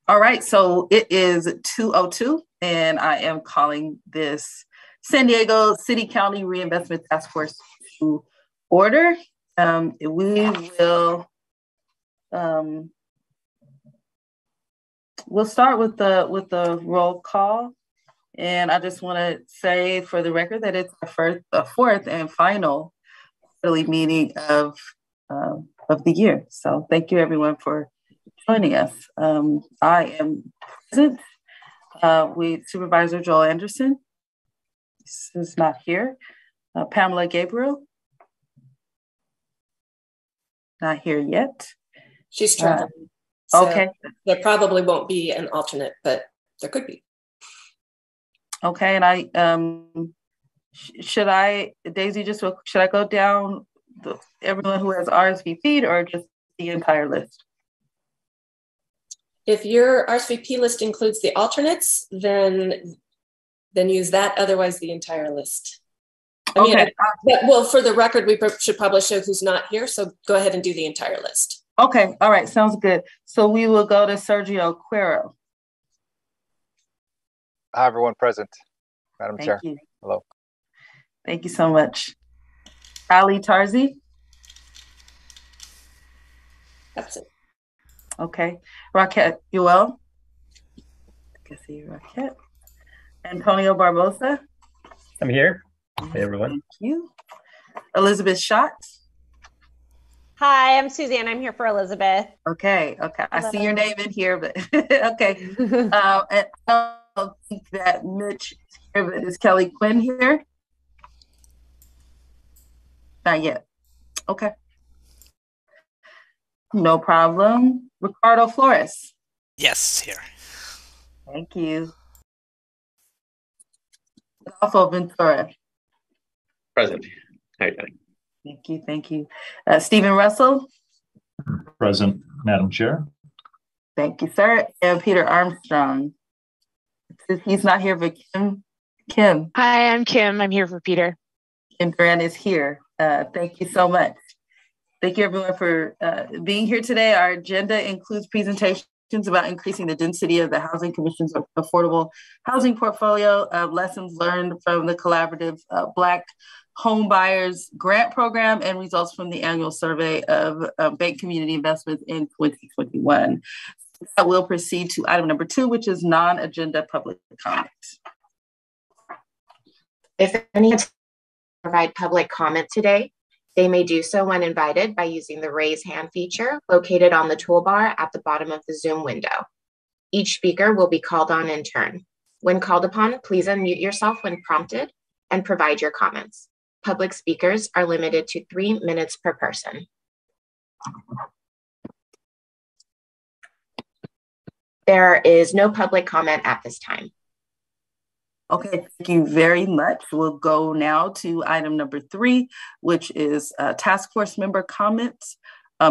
All right, so it is 2:02, and I am calling this San Diego City County Reinvestment Task Force to order. We will we'll start with the roll call, and I just want to say for the record that it's the fourth and final quarterly meeting of the year. So thank you everyone for joining us. I am present with Supervisor Joel Anderson. This is not here. Pamela Gabriel. Not here yet. She's traveling. So okay. There probably won't be an alternate, but there could be. Okay, and I should I go down everyone who has RSVP'd or just the entire list? If your RSVP list includes the alternates, then use that. Otherwise, the entire list. Well, for the record, we should probably show who's not here. So go ahead and do the entire list. Okay. All right. Sounds good. So we will go to Sergio Cuero. Hi, everyone present. Madam Chair. You. Hello. Thank you so much. Ali Tarzi. Absent. Okay. Raquel Uel. I can see Raquel. Antonio Barbosa. I'm here. Hey, everyone. Thank you. Elizabeth Schatz. Hi, I'm Suzanne. I'm here for Elizabeth. Okay. I see your name in here, but okay. And I don't think that Mitch is here, but is Kelly Quinn here? Not yet. Okay. No problem. Ricardo Flores. Yes, here. Thank you. Also Ventura. Present. Hi. Thank you. Stephen Russell. Present, Madam Chair. Thank you, sir. And Peter Armstrong. He's not here, but Kim. Hi, I'm Kim. I'm here for Peter. Kim Grant is here. Thank you so much. Thank you, everyone, for being here today. Our agenda includes presentations about increasing the density of the Housing Commission's affordable housing portfolio, lessons learned from the collaborative Black Home Buyers Grant Program, and results from the annual survey of bank community investments in 2021. That will proceed to item number 2, which is non-agenda public comment. If anyone provide public comment today, they may do so when invited by using the raise hand feature located on the toolbar at the bottom of the Zoom window. Each speaker will be called on in turn. When called upon, please unmute yourself when prompted and provide your comments. Public speakers are limited to 3 minutes per person. There is no public comment at this time. Okay, thank you very much. We'll go now to item number 3, which is task force member comments.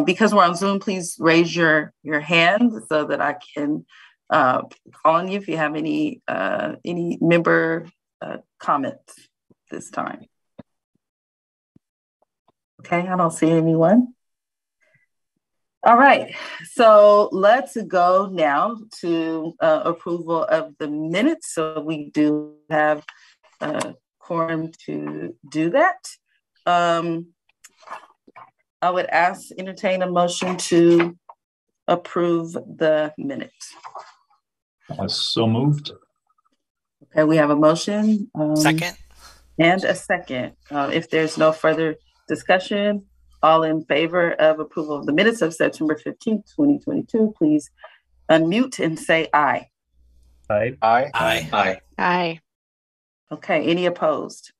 Because we're on Zoom, please raise your hand so that I can call on you if you have any member comments this time. Okay, I don't see anyone. All right, so let's go now to approval of the minutes. So we do have a quorum to do that. I would entertain a motion to approve the minutes. So moved. Okay, we have a motion. Second. And a second. If there's no further discussion, all in favor of approval of the minutes of September 15th, 2022, please unmute and say aye. Aye. Aye. Aye. Aye. Aye. Okay, any opposed?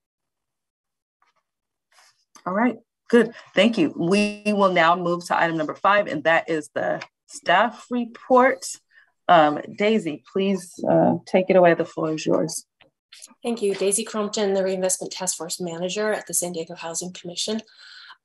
All right, good, thank you. We will now move to item number 5, and that is the staff report. Daisy, please take it away. The floor is yours. Thank you. Daisy Crompton, the Reinvestment Task Force Manager at the San Diego Housing Commission.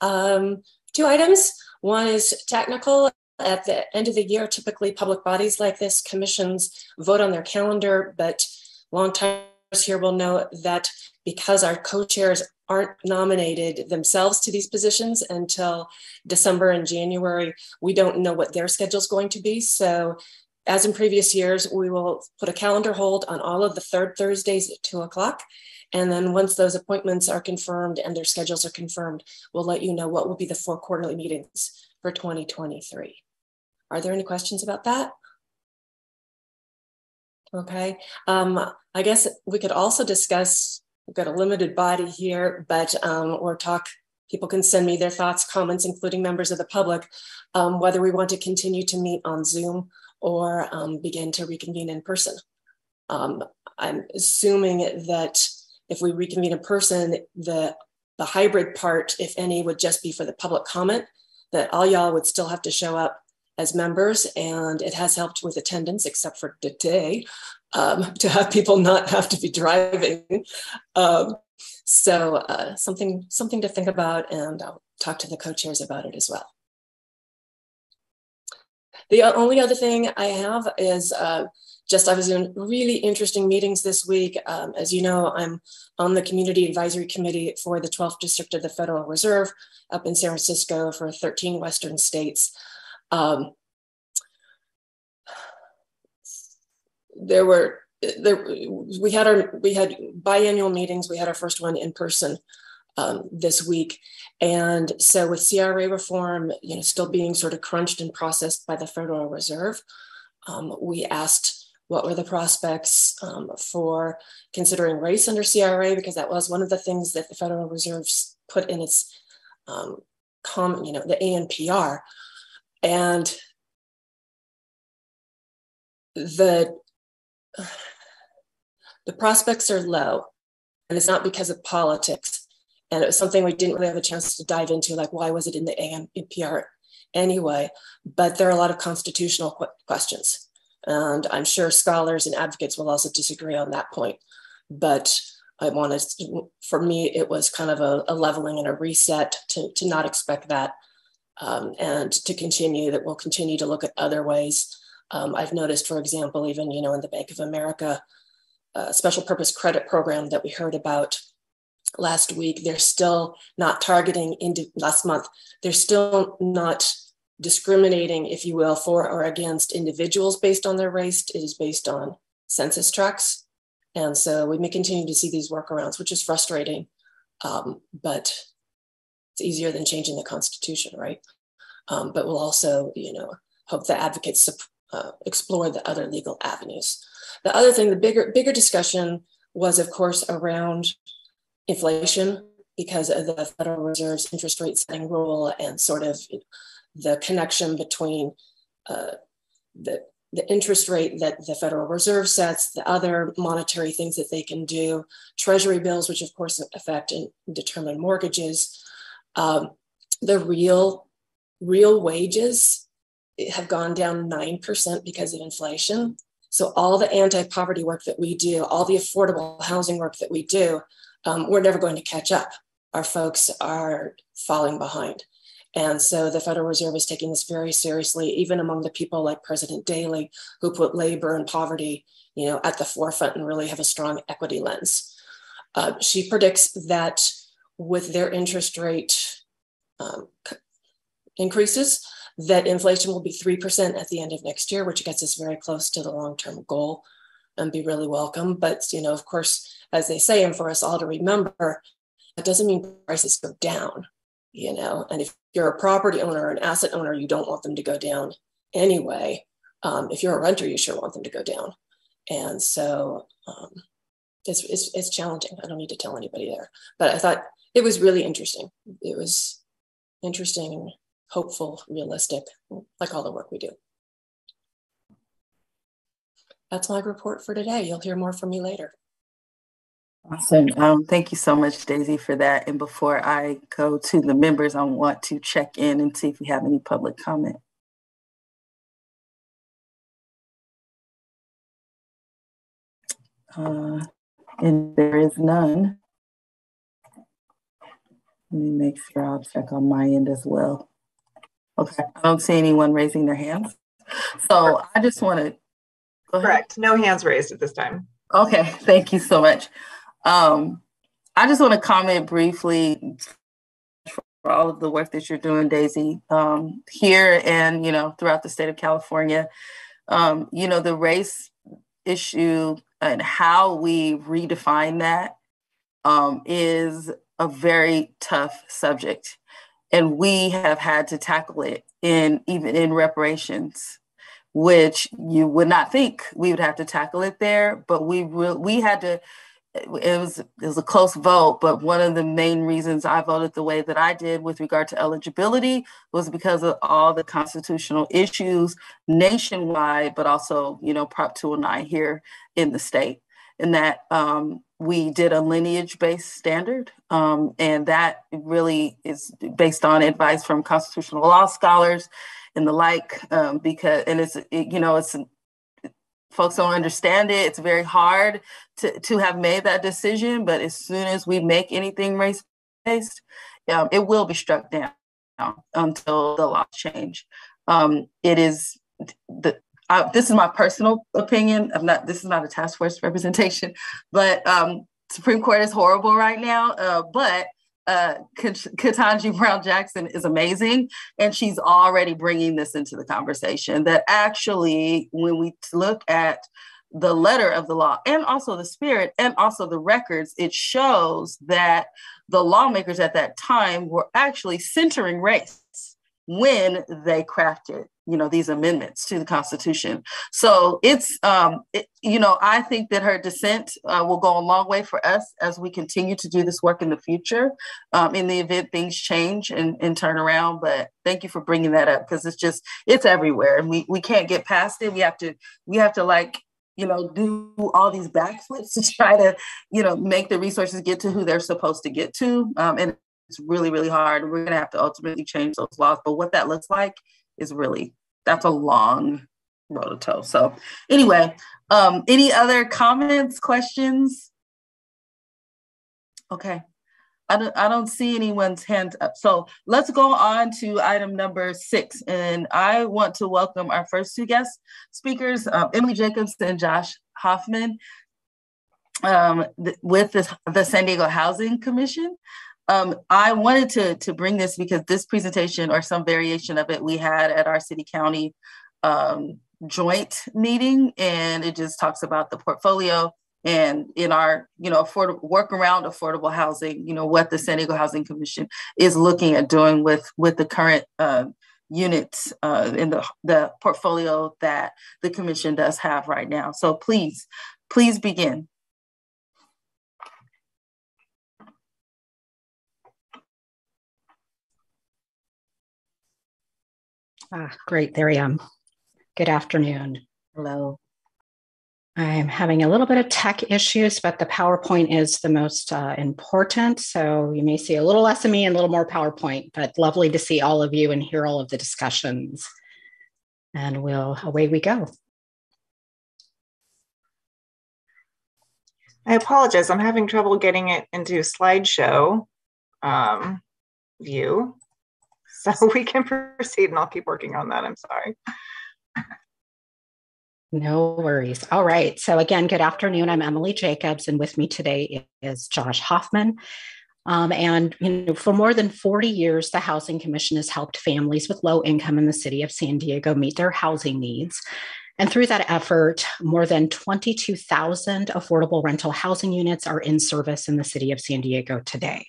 2 items. One is technical. At the end of the year, typically public bodies like this, commissions vote on their calendar, but long-timers here will know that because our co-chairs aren't nominated themselves to these positions until December and January, we don't know what their schedule is going to be. So As in previous years, we will put a calendar hold on all of the third Thursdays at 2 o'clock. And then once those appointments are confirmed and their schedules are confirmed, we'll let you know what will be the 4 quarterly meetings for 2023. Are there any questions about that? Okay, I guess we could also discuss, we've got a limited body here, but or talk, people can send me their thoughts, comments, including members of the public, whether we want to continue to meet on Zoom or begin to reconvene in person. I'm assuming that if we reconvene in person, the hybrid part, if any, would just be for the public comment, that all y'all would still have to show up as members, and it has helped with attendance, except for today, to have people not have to be driving. So something to think about, and I'll talk to the co-chairs about it as well. The only other thing I have is I was in really interesting meetings this week. As you know, I'm on the Community Advisory Committee for the 12th District of the Federal Reserve up in San Francisco for 13 Western states. We had biannual meetings. We had our first one in person this week. And so with CRA reform, still being sort of crunched and processed by the Federal Reserve, we asked what were the prospects for considering race under CRA, because that was one of the things that the Federal Reserve put in its the ANPR. And the prospects are low, and it's not because of politics. And it was something we didn't really have a chance to dive into, like why was it in the ANPR anyway? But there are a lot of constitutional questions. And I'm sure scholars and advocates will also disagree on that point. But for me, it was kind of a leveling and a reset to not expect that. And to continue, that we'll continue to look at other ways. I've noticed, for example, even, in the Bank of America special purpose credit program that we heard about last week, they're still not targeting last month. They're still not discriminating, if you will, for or against individuals based on their race. It is based on census tracts. And so we may continue to see these workarounds, which is frustrating, but it's easier than changing the Constitution, right? But we'll also, hope the advocates explore the other legal avenues. The other thing, the bigger discussion was, of course, around inflation, because of the Federal Reserve's interest rate setting rule and sort of the connection between the interest rate that the Federal Reserve sets, the other monetary things that they can do, Treasury bills, which of course affect and determine mortgages. The real wages have gone down 9% because of inflation. So all the anti-poverty work that we do, all the affordable housing work that we do, we're never going to catch up. Our folks are falling behind. And so the Federal Reserve is taking this very seriously, even among the people like President Daley, who put labor and poverty, at the forefront and really have a strong equity lens. She predicts that with their interest rate increases, that inflation will be 3% at the end of next year, which gets us very close to the long-term goal and be really welcome. But, of course, as they say, and for us all to remember, that doesn't mean prices go down, and if you're a property owner or an asset owner, you don't want them to go down anyway. If you're a renter, you sure want them to go down. And so it's challenging. I don't need to tell anybody there, but I thought it was really interesting. It was interesting, hopeful, realistic, like all the work we do. That's my report for today. You'll hear more from me later. Awesome. Thank you so much, Daisy, for that. And before I go to the members, I want to check in and see if we have any public comment. And there is none. Let me make sure I'll check on my end as well. Okay, I don't see anyone raising their hands. So I just want to go ahead. Correct. No hands raised at this time. Okay, thank you so much. I just want to comment briefly for all of the work that you're doing, Daisy, here and, throughout the state of California. The race issue and how we redefine that is a very tough subject. And we have had to tackle it even in reparations, which you would not think we would have to tackle it there, but we had to. It was a close vote, but one of the main reasons I voted the way that I did with regard to eligibility was because of all the constitutional issues nationwide, but also, Prop 209 here in the state, and that we did a lineage-based standard, and that really is based on advice from constitutional law scholars and the like, folks don't understand it. It's very hard to have made that decision, but as soon as we make anything race-based, it will be struck down until the laws change. This is my personal opinion. This is not a task force representation, but Supreme Court is horrible right now. But Ketanji Brown Jackson is amazing, and she's already bringing this into the conversation. That actually, when we look at the letter of the law and also the spirit and also the records, it shows that the lawmakers at that time were actually centering race when they crafted, these amendments to the Constitution. So it's, I think that her dissent will go a long way for us as we continue to do this work in the future, in the event things change and turn around. But thank you for bringing that up, because it's everywhere, and we can't get past it. We have to do all these backflips to try to, make the resources get to who they're supposed to get to. And it's really, really hard. We're going to have to ultimately change those laws. But what that looks like is that's a long road to toe. So anyway, any other comments, questions? Okay. I don't see anyone's hand up. So let's go on to item number 6. And I want to welcome our first 2 guest speakers, Emily Jacobs and Josh Hoffman, with the San Diego Housing Commission. I wanted to bring this because this presentation, or some variation of it, we had at our city county joint meeting, and it just talks about the portfolio and in our, work around affordable housing, what the San Diego Housing Commission is looking at doing with the current units in the portfolio that the commission does have right now. So please begin. Great, there I am. Good afternoon. Hello. I'm having a little bit of tech issues, but the PowerPoint is the most important. So you may see a little less of me and a little more PowerPoint, but lovely to see all of you and hear all of the discussions. And away we go. I apologize. I'm having trouble getting it into slideshow view. So we can proceed, and I'll keep working on that. I'm sorry. No worries. All right. So again, good afternoon. I'm Emily Jacobs, and with me today is Josh Hoffman. For more than 40 years, the Housing Commission has helped families with low income in the city of San Diego meet their housing needs. And through that effort, more than 22,000 affordable rental housing units are in service in the city of San Diego today.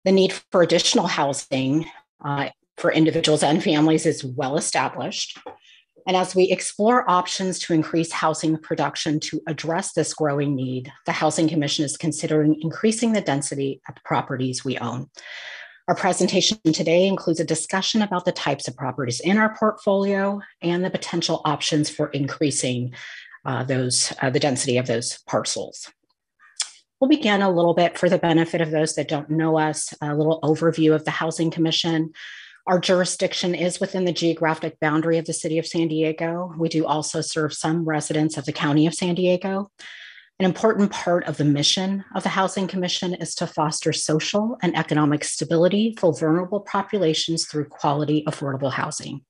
The need for additional housing for individuals and families is well established. And as we explore options to increase housing production to address this growing need, the Housing Commission is considering increasing the density of the properties we own. Our presentation today includes a discussion about the types of properties in our portfolio and the potential options for increasing the density of those parcels. We'll begin a little bit for the benefit of those that don't know us, a little overview of the Housing Commission. Our jurisdiction is within the geographic boundary of the city of San Diego. We do also serve some residents of the county of San Diego. An important part of the mission of the Housing Commission is to foster social and economic stability for vulnerable populations through quality, affordable housing.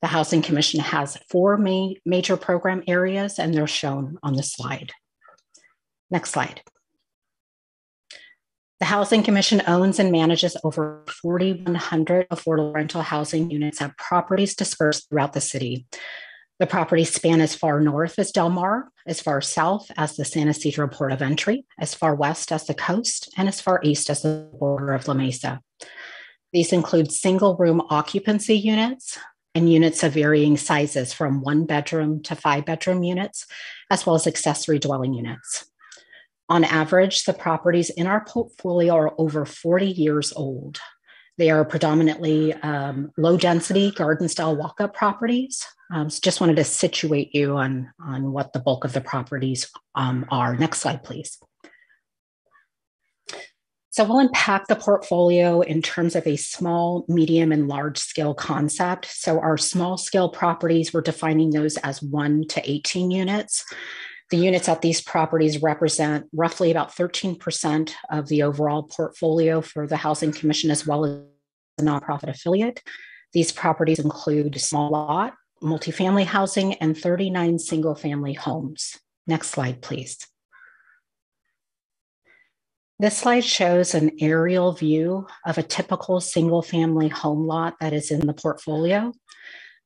The Housing Commission has 4 major program areas, and they're shown on the slide. Next slide. The Housing Commission owns and manages over 4,100 affordable rental housing units at properties dispersed throughout the city. The properties span as far north as Del Mar, as far south as the San Ysidro Port of Entry, as far west as the coast, and as far east as the border of La Mesa. These include single room occupancy units and units of varying sizes from 1-bedroom to 5-bedroom units, as well as accessory dwelling units. On average, the properties in our portfolio are over 40 years old. They are predominantly low density garden style walk-up properties. So just wanted to situate you on what the bulk of the properties are. Next slide, please. So we'll unpack the portfolio in terms of a small, medium, and large scale concept. So our small scale properties, we're defining those as 1 to 18 units. The units at these properties represent roughly about 13% of the overall portfolio for the Housing Commission, as well as a nonprofit affiliate. These properties include small lot, multifamily housing, and 39 single family homes. Next slide, please. This slide shows an aerial view of a typical single family home lot that is in the portfolio.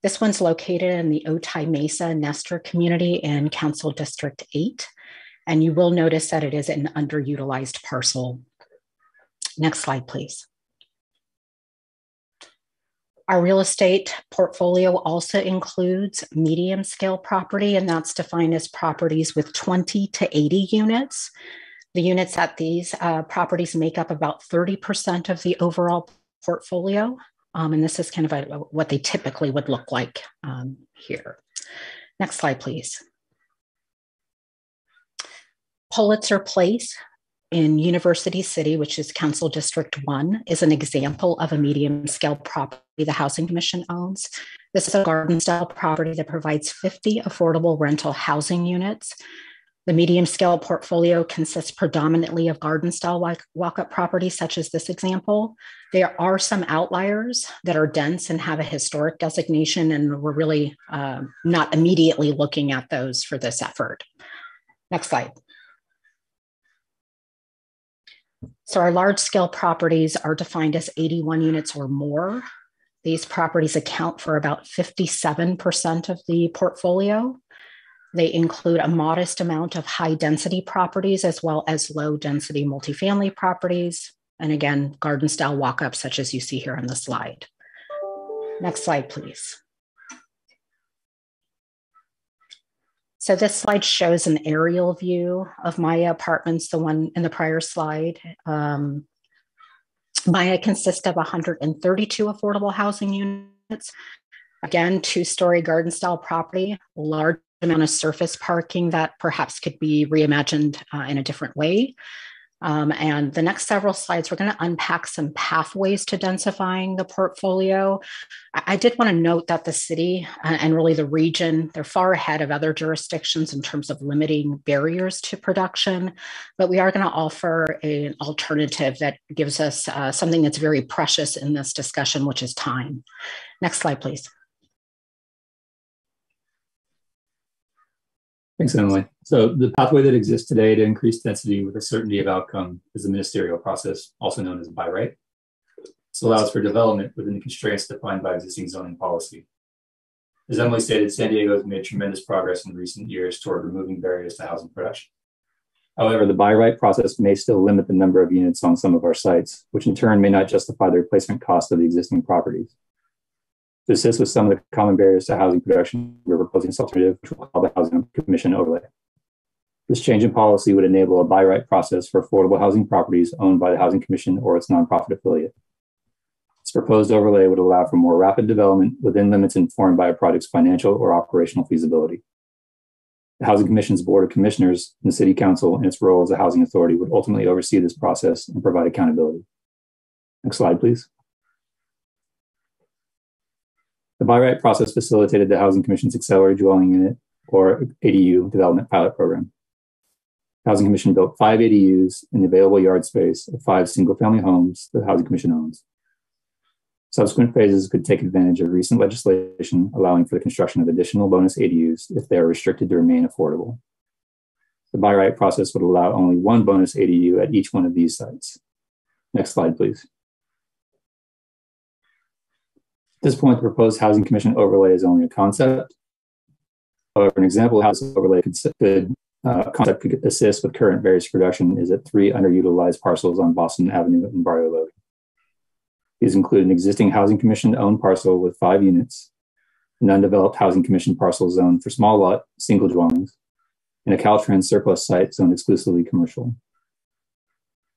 This one's located in the Otay Mesa Nestor community in Council District 8, and you will notice that it is an underutilized parcel. Next slide, please. Our real estate portfolio also includes medium scale property, and that's defined as properties with 20 to 80 units. The units at these properties make up about 30% of the overall portfolio. And this is kind of what they typically would look like here. Next slide, please. Pulitzer Place in University City, which is Council District 1, is an example of a medium scale property the Housing Commission owns. This is a garden style property that provides 50 affordable rental housing units. The medium scale portfolio consists predominantly of garden style walk-up properties, such as this example. There are some outliers that are dense and have a historic designation, and we're really not immediately looking at those for this effort. Next slide. So our large scale properties are defined as 81 units or more. These properties account for about 57% of the portfolio. They include a modest amount of high density properties as well as low density multifamily properties. And again, garden style walk-ups such as you see here on the slide. Next slide, please. So this slide shows an aerial view of Maya Apartments, the one in the prior slide. Maya consists of 132 affordable housing units. Again, 2-story garden style property, large amount of surface parking that perhaps could be reimagined in a different way. And the next several slides, we're going to unpack some pathways to densifying the portfolio. I did want to note that the city and really the region, they're far ahead of other jurisdictions in terms of limiting barriers to production, but we are going to offer an alternative that gives us something that's very precious in this discussion, which is time. Next slide, please. Thanks, Emily. So the pathway that exists today to increase density with a certainty of outcome is the ministerial process, also known as by right. This allows for development within the constraints defined by existing zoning policy. As Emily stated, San Diego has made tremendous progress in recent years toward removing barriers to housing production. However, the by right process may still limit the number of units on some of our sites, which in turn may not justify the replacement cost of the existing properties. To assist with some of the common barriers to housing production, we're proposing this alternative, which we'll call the Housing Commission overlay. This change in policy would enable a by right process for affordable housing properties owned by the Housing Commission or its nonprofit affiliate. This proposed overlay would allow for more rapid development within limits informed by a project's financial or operational feasibility. The Housing Commission's Board of Commissioners and the City Council, in its role as a housing authority, would ultimately oversee this process and provide accountability. Next slide, please. The by right process facilitated the Housing Commission's Accelerated Dwelling Unit, or ADU, development pilot program. The Housing Commission built 5 ADUs in the available yard space of 5 single-family homes that the Housing Commission owns. Subsequent phases could take advantage of recent legislation allowing for the construction of additional bonus ADUs if they are restricted to remain affordable. The by right process would allow only 1 bonus ADU at each one of these sites. Next slide, please. At this point, the proposed Housing Commission overlay is only a concept. However, an example of how this overlay concept could assist with current various production is at 3 underutilized parcels on Boston Avenue in Barrio Logan. These include an existing Housing Commission owned parcel with 5 units, an undeveloped Housing Commission parcel zone for small lot single dwellings, and a Caltrans surplus site zoned exclusively commercial.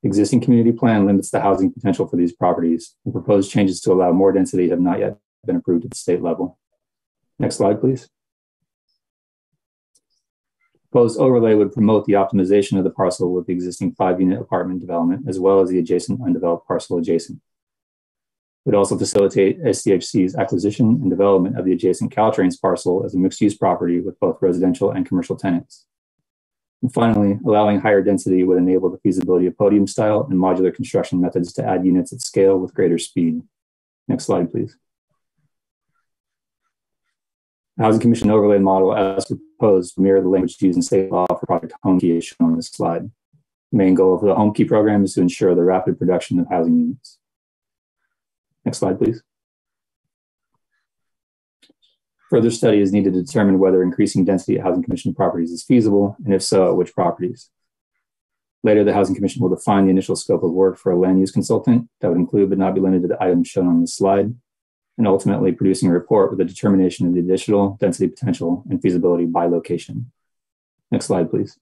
The existing community plan limits the housing potential for these properties, and proposed changes to allow more density have not yet been approved at the state level. Next slide, please. Proposed overlay would promote the optimization of the parcel with the existing 5-unit apartment development, as well as the adjacent undeveloped parcel adjacent. It would also facilitate SDHC's acquisition and development of the adjacent Caltrans parcel as a mixed-use property with both residential and commercial tenants. And finally, allowing higher density would enable the feasibility of podium style and modular construction methods to add units at scale with greater speed. Next slide, please. The Housing Commission overlay model as proposed mirror the language used in state law for Project Home Key as shown on this slide. The main goal of the Home Key program is to ensure the rapid production of housing units. Next slide, please. Further study is needed to determine whether increasing density at Housing Commission properties is feasible, and if so, at which properties. Later, the Housing Commission will define the initial scope of work for a land use consultant that would include but not be limited to the items shown on this slide, and ultimately producing a report with a determination of the additional density potential and feasibility by location. Next slide, please.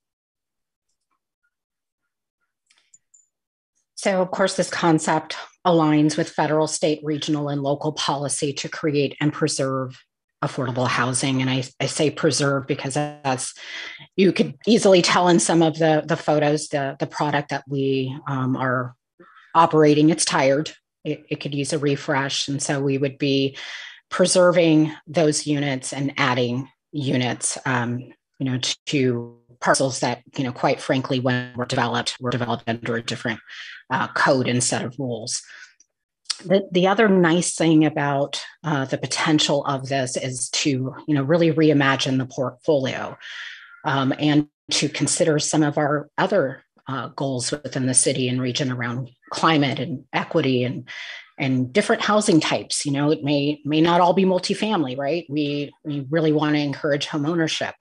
So, of course, this concept aligns with federal, state, regional, and local policy to create and preserve affordable housing. And I say preserve because, as you could easily tell in some of the photos, the product that we are operating, it's tired. It could use a refresh. And so we would be preserving those units and adding units, to parcels that, quite frankly, when were developed under a different code and set of rules. The other nice thing about the potential of this is to, really reimagine the portfolio and to consider some of our other goals within the city and region around climate and equity and different housing types. It may not all be multifamily, right? We really want to encourage homeownership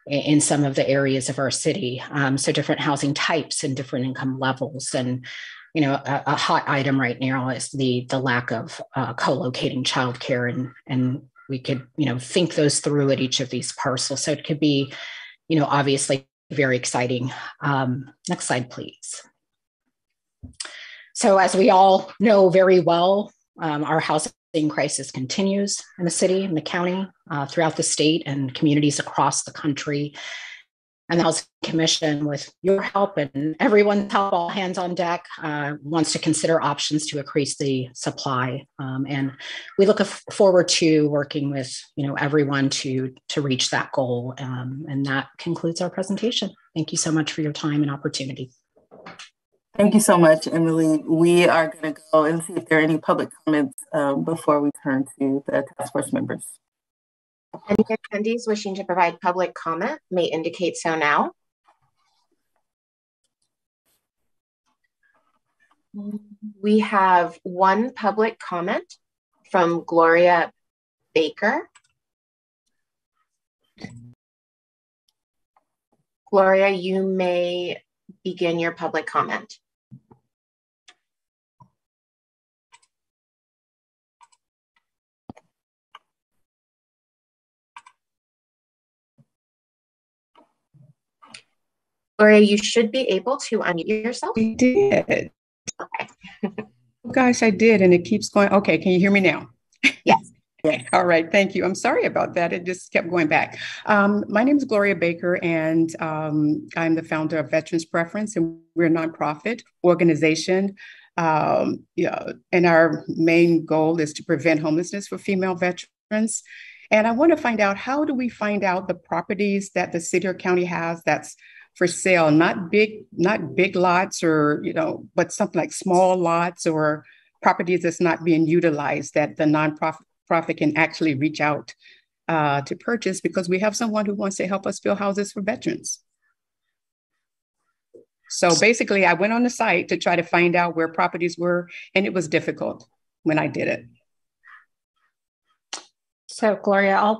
in some of the areas of our city. So different housing types and different income levels. And a hot item right now is the lack of co-locating childcare, and we could think those through at each of these parcels. So it could be obviously very exciting. Next slide, please. So as we all know very well, our housing crisis continues in the city, in the county, throughout the state, and communities across the country. And the Housing Commission, with your help and everyone's help, all hands on deck, wants to consider options to increase the supply. And we look forward to working with everyone to reach that goal. And that concludes our presentation. Thank you so much for your time and opportunity. Thank you so much, Emily. We are going to go and see if there are any public comments before we turn to the task force members. Any attendees wishing to provide public comment may indicate so now. We have one public comment from Gloria Baker. Gloria, you may begin your public comment. Gloria, you should be able to unmute yourself. I did. Okay. Oh, gosh, I did, and it keeps going. Okay, can you hear me now? Yes. All right, thank you. I'm sorry about that. It just kept going back. My name is Gloria Baker, and I'm the founder of Veterans Preference, and we're a nonprofit organization. And our main goal is to prevent homelessness for female veterans. And I want to find out, how do we find out the properties that the city or county has that's for sale, not big lots or, but something like small lots or properties that's not being utilized that the nonprofit can actually reach out to purchase, because we have someone who wants to help us build houses for veterans. So basically, I went on the site to try to find out where properties were, and it was difficult when I did it. So Gloria,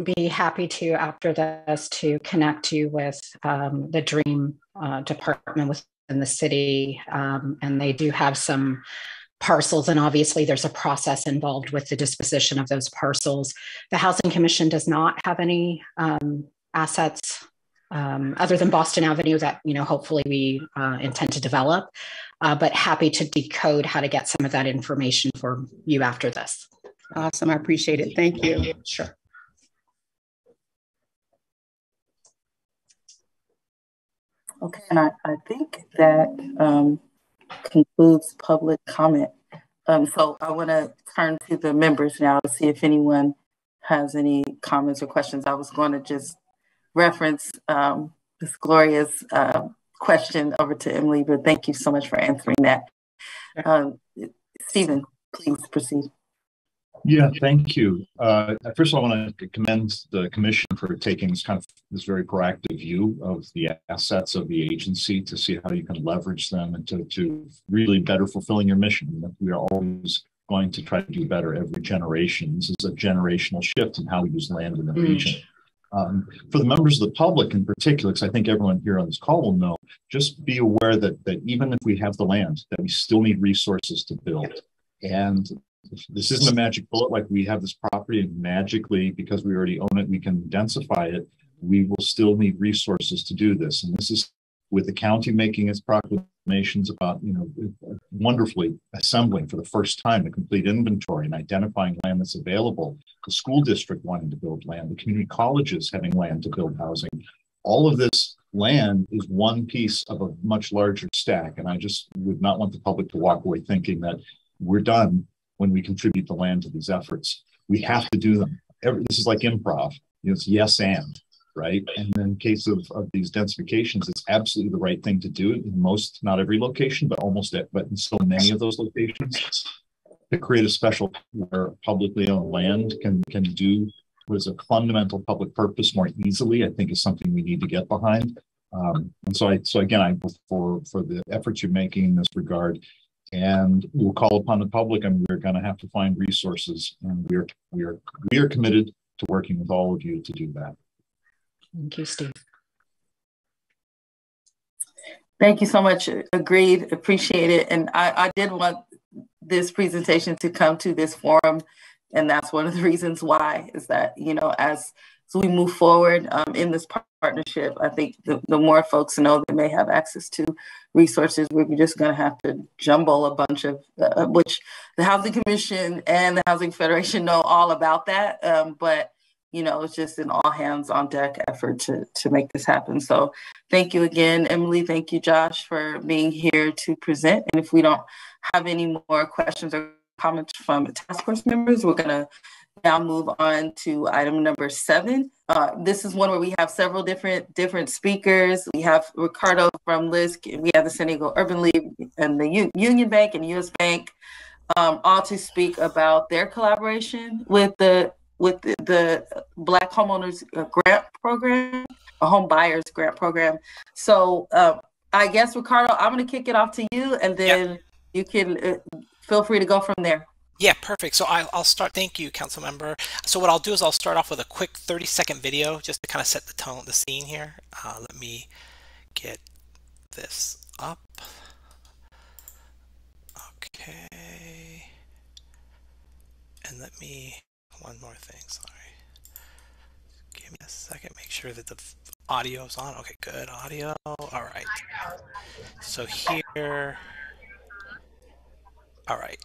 be happy to, after this, to connect you with the Dream department within the city. And they do have some parcels, and obviously there's a process involved with the disposition of those parcels. The Housing Commission does not have any assets other than Boston Avenue that, hopefully we intend to develop, but happy to decode how to get some of that information for you after this. Awesome, I appreciate it. Thank you. Sure. Okay, and I think that concludes public comment. So I want to turn to the members now to see if anyone has any comments or questions. I was going to just reference Ms. Gloria's question over to Emily, but thank you so much for answering that. Stephen, please proceed. Yeah, thank you. First of all, I want to commend the commission for taking this very proactive view of the assets of the agency to see how you can leverage them and to really better fulfilling your mission. We are always going to try to do better every generation. This is a generational shift in how we use land in the region. For the members of the public in particular, because I think everyone here on this call will know, just be aware that even if we have the land, that we still need resources to build. And this isn't a magic bullet, like we have this property and magically, because we already own it, we can densify it. We will still need resources to do this. And this is with the county making its proclamations about, wonderfully assembling for the first time a complete inventory and identifying land that's available, the school district wanting to build land, the community colleges having land to build housing. All of this land is one piece of a much larger stack. And I just would not want the public to walk away thinking that we're done when we contribute the land to these efforts. We have to do them. This is like improv. It's yes and, right? And in case of these densifications, it's absolutely the right thing to do in most, not every location, but but in so many of those locations, to create a special where publicly owned land can do what is a fundamental public purpose more easily, I think is something we need to get behind. And so again, I for the efforts you're making in this regard. And we'll call upon the public, and we're going to have to find resources. And we are committed to working with all of you to do that. Thank you, Steve. Thank you so much. Agreed. Appreciate it. And I did want this presentation to come to this forum, and that's one of the reasons why, is that, as we move forward in this partnership, I think the more folks know they may have access to resources, we're just going to have to jumble a bunch of, which the Housing Commission and the Housing Federation know all about that. But, it's just an all hands on deck effort to make this happen. So thank you again, Emily. Thank you, Josh, for being here to present. And if we don't have any more questions or comments from task force members, we're going to now move on to item number 7. This is one where we have several different speakers. We have Ricardo from LISC, and we have the San Diego Urban League and the Union Bank and US Bank, all to speak about their collaboration with the Black Homeowners Grant Program, a Home Buyers Grant Program. So I guess, Ricardo, I'm going to kick it off to you, and then you can feel free to go from there. Yeah, perfect. So I'll start. Thank you, council member. So what I'll do is I'll start off with a quick 30-second video just to kind of set the scene here. Let me get this up. Okay. And let me, one more thing, sorry. Give me a second, make sure that the audio is on. Okay, good audio. All right. So here, all right.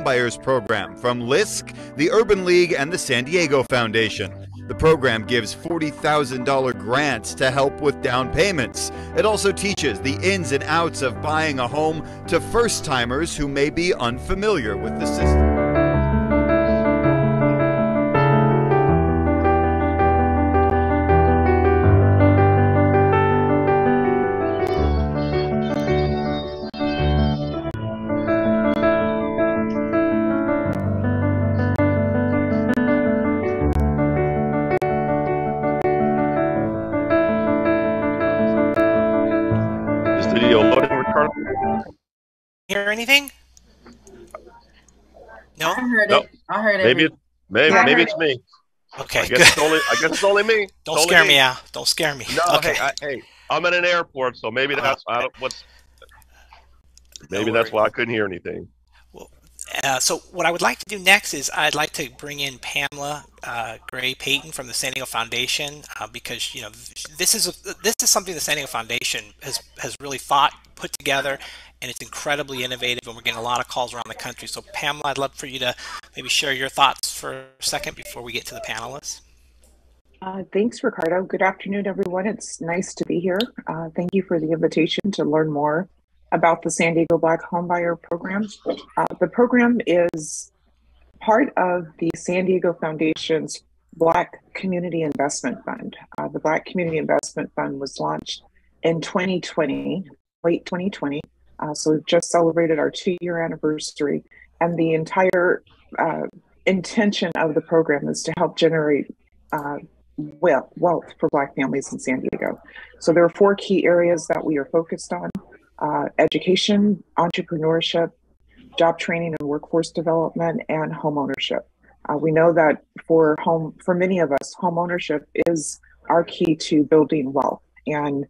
Buyers Program from LISC, the Urban League, and the San Diego Foundation. The program gives $40,000 grants to help with down payments. It also teaches the ins and outs of buying a home to first-timers who may be unfamiliar with the system. hear anything? No? I heard Nope. it. I heard Maybe it. maybe it's me. Okay, I guess good. it's only me. Don't scare me, Al. Don't scare me. No, Okay. hey, I'm at an airport, so maybe that's maybe that's why I couldn't hear anything. So what I would like to do next is I'd like to bring in Pamela Gray Payton from the San Diego Foundation because this is something the San Diego Foundation has really put together, and it's incredibly innovative, and we're getting a lot of calls around the country. So Pamela, I'd love for you to maybe share your thoughts for a second before we get to the panelists. Thanks, Ricardo. Good afternoon, everyone. It's nice to be here. Thank you for the invitation to learn more about the San Diego Black Homebuyer Program. The program is part of the San Diego Foundation's Black Community Investment Fund. The Black Community Investment Fund was launched in 2020, late 2020. So we've just celebrated our 2-year anniversary. And the entire intention of the program is to help generate wealth for Black families in San Diego. So there are 4 key areas that we are focused on: education, entrepreneurship, job training and workforce development, and home ownership. We know that for many of us, home ownership is our key to building wealth, and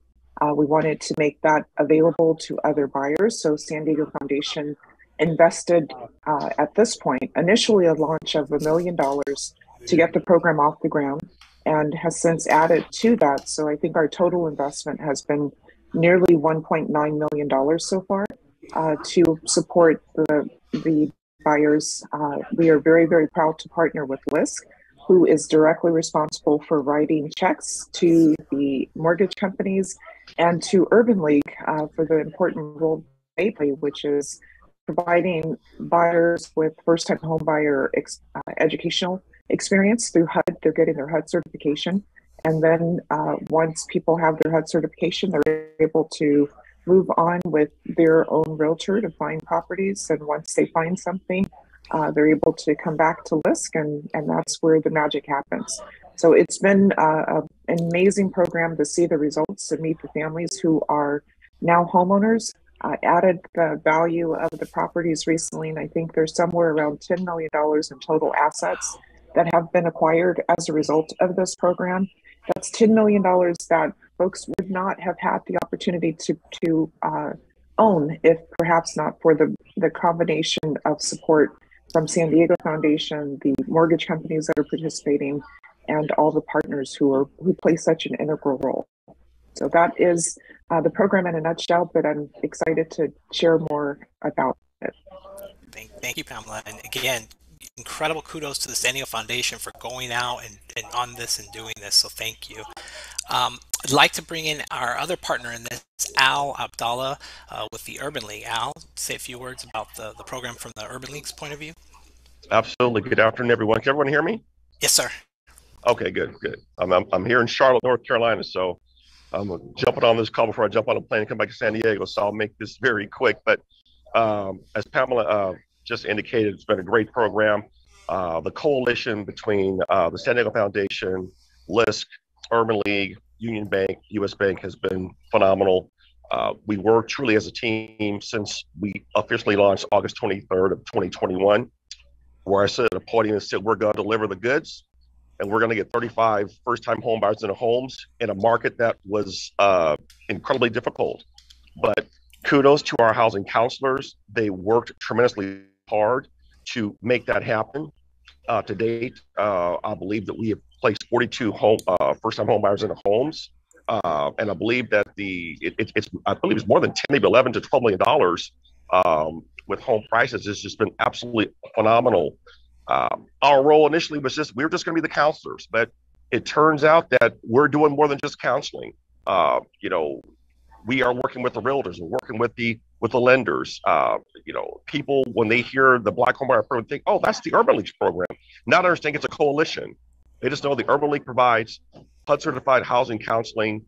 we wanted to make that available to other buyers. So San Diego Foundation invested at this point, initially a launch of $1 million to get the program off the ground, and has since added to that. So I think our total investment has been nearly $1.9 million so far to support the buyers. We are very, very proud to partner with LISC, who is directly responsible for writing checks to the mortgage companies and to Urban League for the important role they play, which is providing buyers with first-time home buyer educational experience through HUD. They're getting their HUD certification. And then once people have their HUD certification, they're able to move on with their own realtor to find properties. And once they find something, they're able to come back to LISC, and that's where the magic happens. So it's been an amazing program to see the results and meet the families who are now homeowners. Added the value of the properties recently, and I think there's somewhere around $10 million in total assets that have been acquired as a result of this program. That's $10 million that folks would not have had the opportunity to own if perhaps not for the combination of support from San Diego Foundation, the mortgage companies that are participating, and all the partners who play such an integral role. So that is the program in a nutshell, but I'm excited to share more about it. Thank you, Pamela. And again, incredible kudos to the San Diego Foundation for going out and on this and doing this. So thank you. I'd like to bring in our other partner in this, Al Abdallah with the Urban League. Al, say a few words about the program from the Urban League's point of view. Absolutely. Good afternoon, everyone. Can everyone hear me? Yes, sir. Okay, good. I'm here in Charlotte, North Carolina, so I'm jumping on this call before I jump on a plane and come back to San Diego. So I'll make this very quick. But as Pamela just indicated, it's been a great program. The coalition between the San Diego Foundation, LISC, Urban League, Union Bank, US Bank has been phenomenal. We work truly as a team since we officially launched August 23rd of 2021, where I said at a podium and said, we're going to deliver the goods, and we're going to get 35 first-time home buyers into homes in a market that was incredibly difficult. But kudos to our housing counselors. They worked tremendously hard to make that happen. To date, I believe that we have placed 42 first-time home buyers into homes. And I believe that I believe it's more than 10, maybe 11 to $12 million with home prices. It's just been absolutely phenomenal. Our role initially was we were just going to be the counselors, but it turns out that we're doing more than just counseling. We are working with the realtors, we're working with the lenders. People, when they hear the Black Homebuyer Program, think, oh, that's the Urban League's program. Not understanding it's a coalition. They just know the Urban League provides HUD certified housing counseling.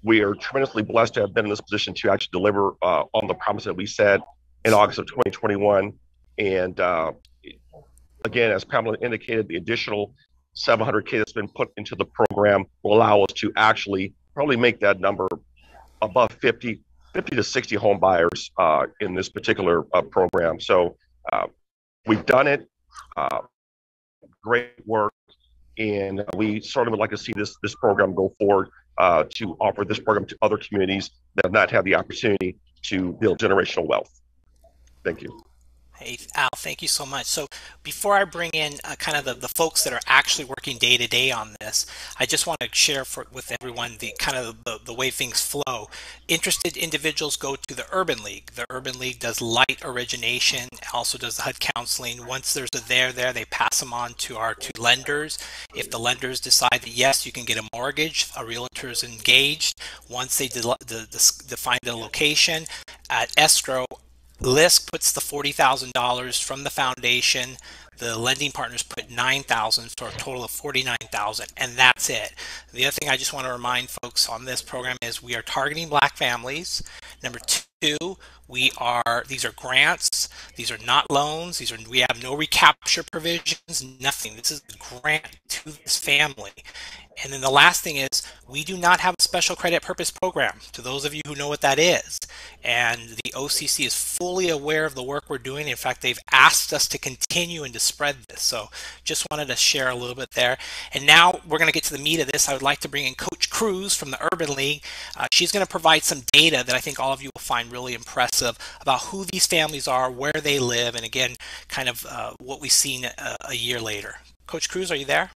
We are tremendously blessed to have been in this position to actually deliver on the promise that we said in August of 2021. And again, as Pamela indicated, the additional $700K that's been put into the program will allow us to actually probably make that number above 50 50 to 60 home buyers in this particular program. So we've done it. Great work. And we sort of would like to see this program go forward to offer this program to other communities that have not had the opportunity to build generational wealth. Thank you. Hey, Al, thank you so much. So before I bring in kind of the folks that are actually working day to day on this, I just want to share with everyone the kind of the way things flow. Interested individuals go to the Urban League. The Urban League does light origination, also does the HUD counseling. Once there's a there, they pass them on to our two lenders. If the lenders decide that yes, you can get a mortgage, a realtor is engaged. Once they define the location at escrow, LISC puts the $40,000 from the foundation. The lending partners put $9,000 for a total of $49,000, and that's it. The other thing I just want to remind folks on this program is we are targeting Black families. Number two, these are grants. These are not loans. We have no recapture provisions, nothing. This is a grant to this family. And then the last thing is we do not have a special credit purpose program, to those of you who know what that is. And the OCC is fully aware of the work we're doing. In fact, they've asked us to continue and to spread this. So just wanted to share a little bit there. And now we're going to get to the meat of this. I would like to bring in Coach Cruz from the Urban League. She's going to provide some data that I think all of you will find really impressive about who these families are, where they live, and again, kind of what we've seen a year later. Coach Cruz, are you there?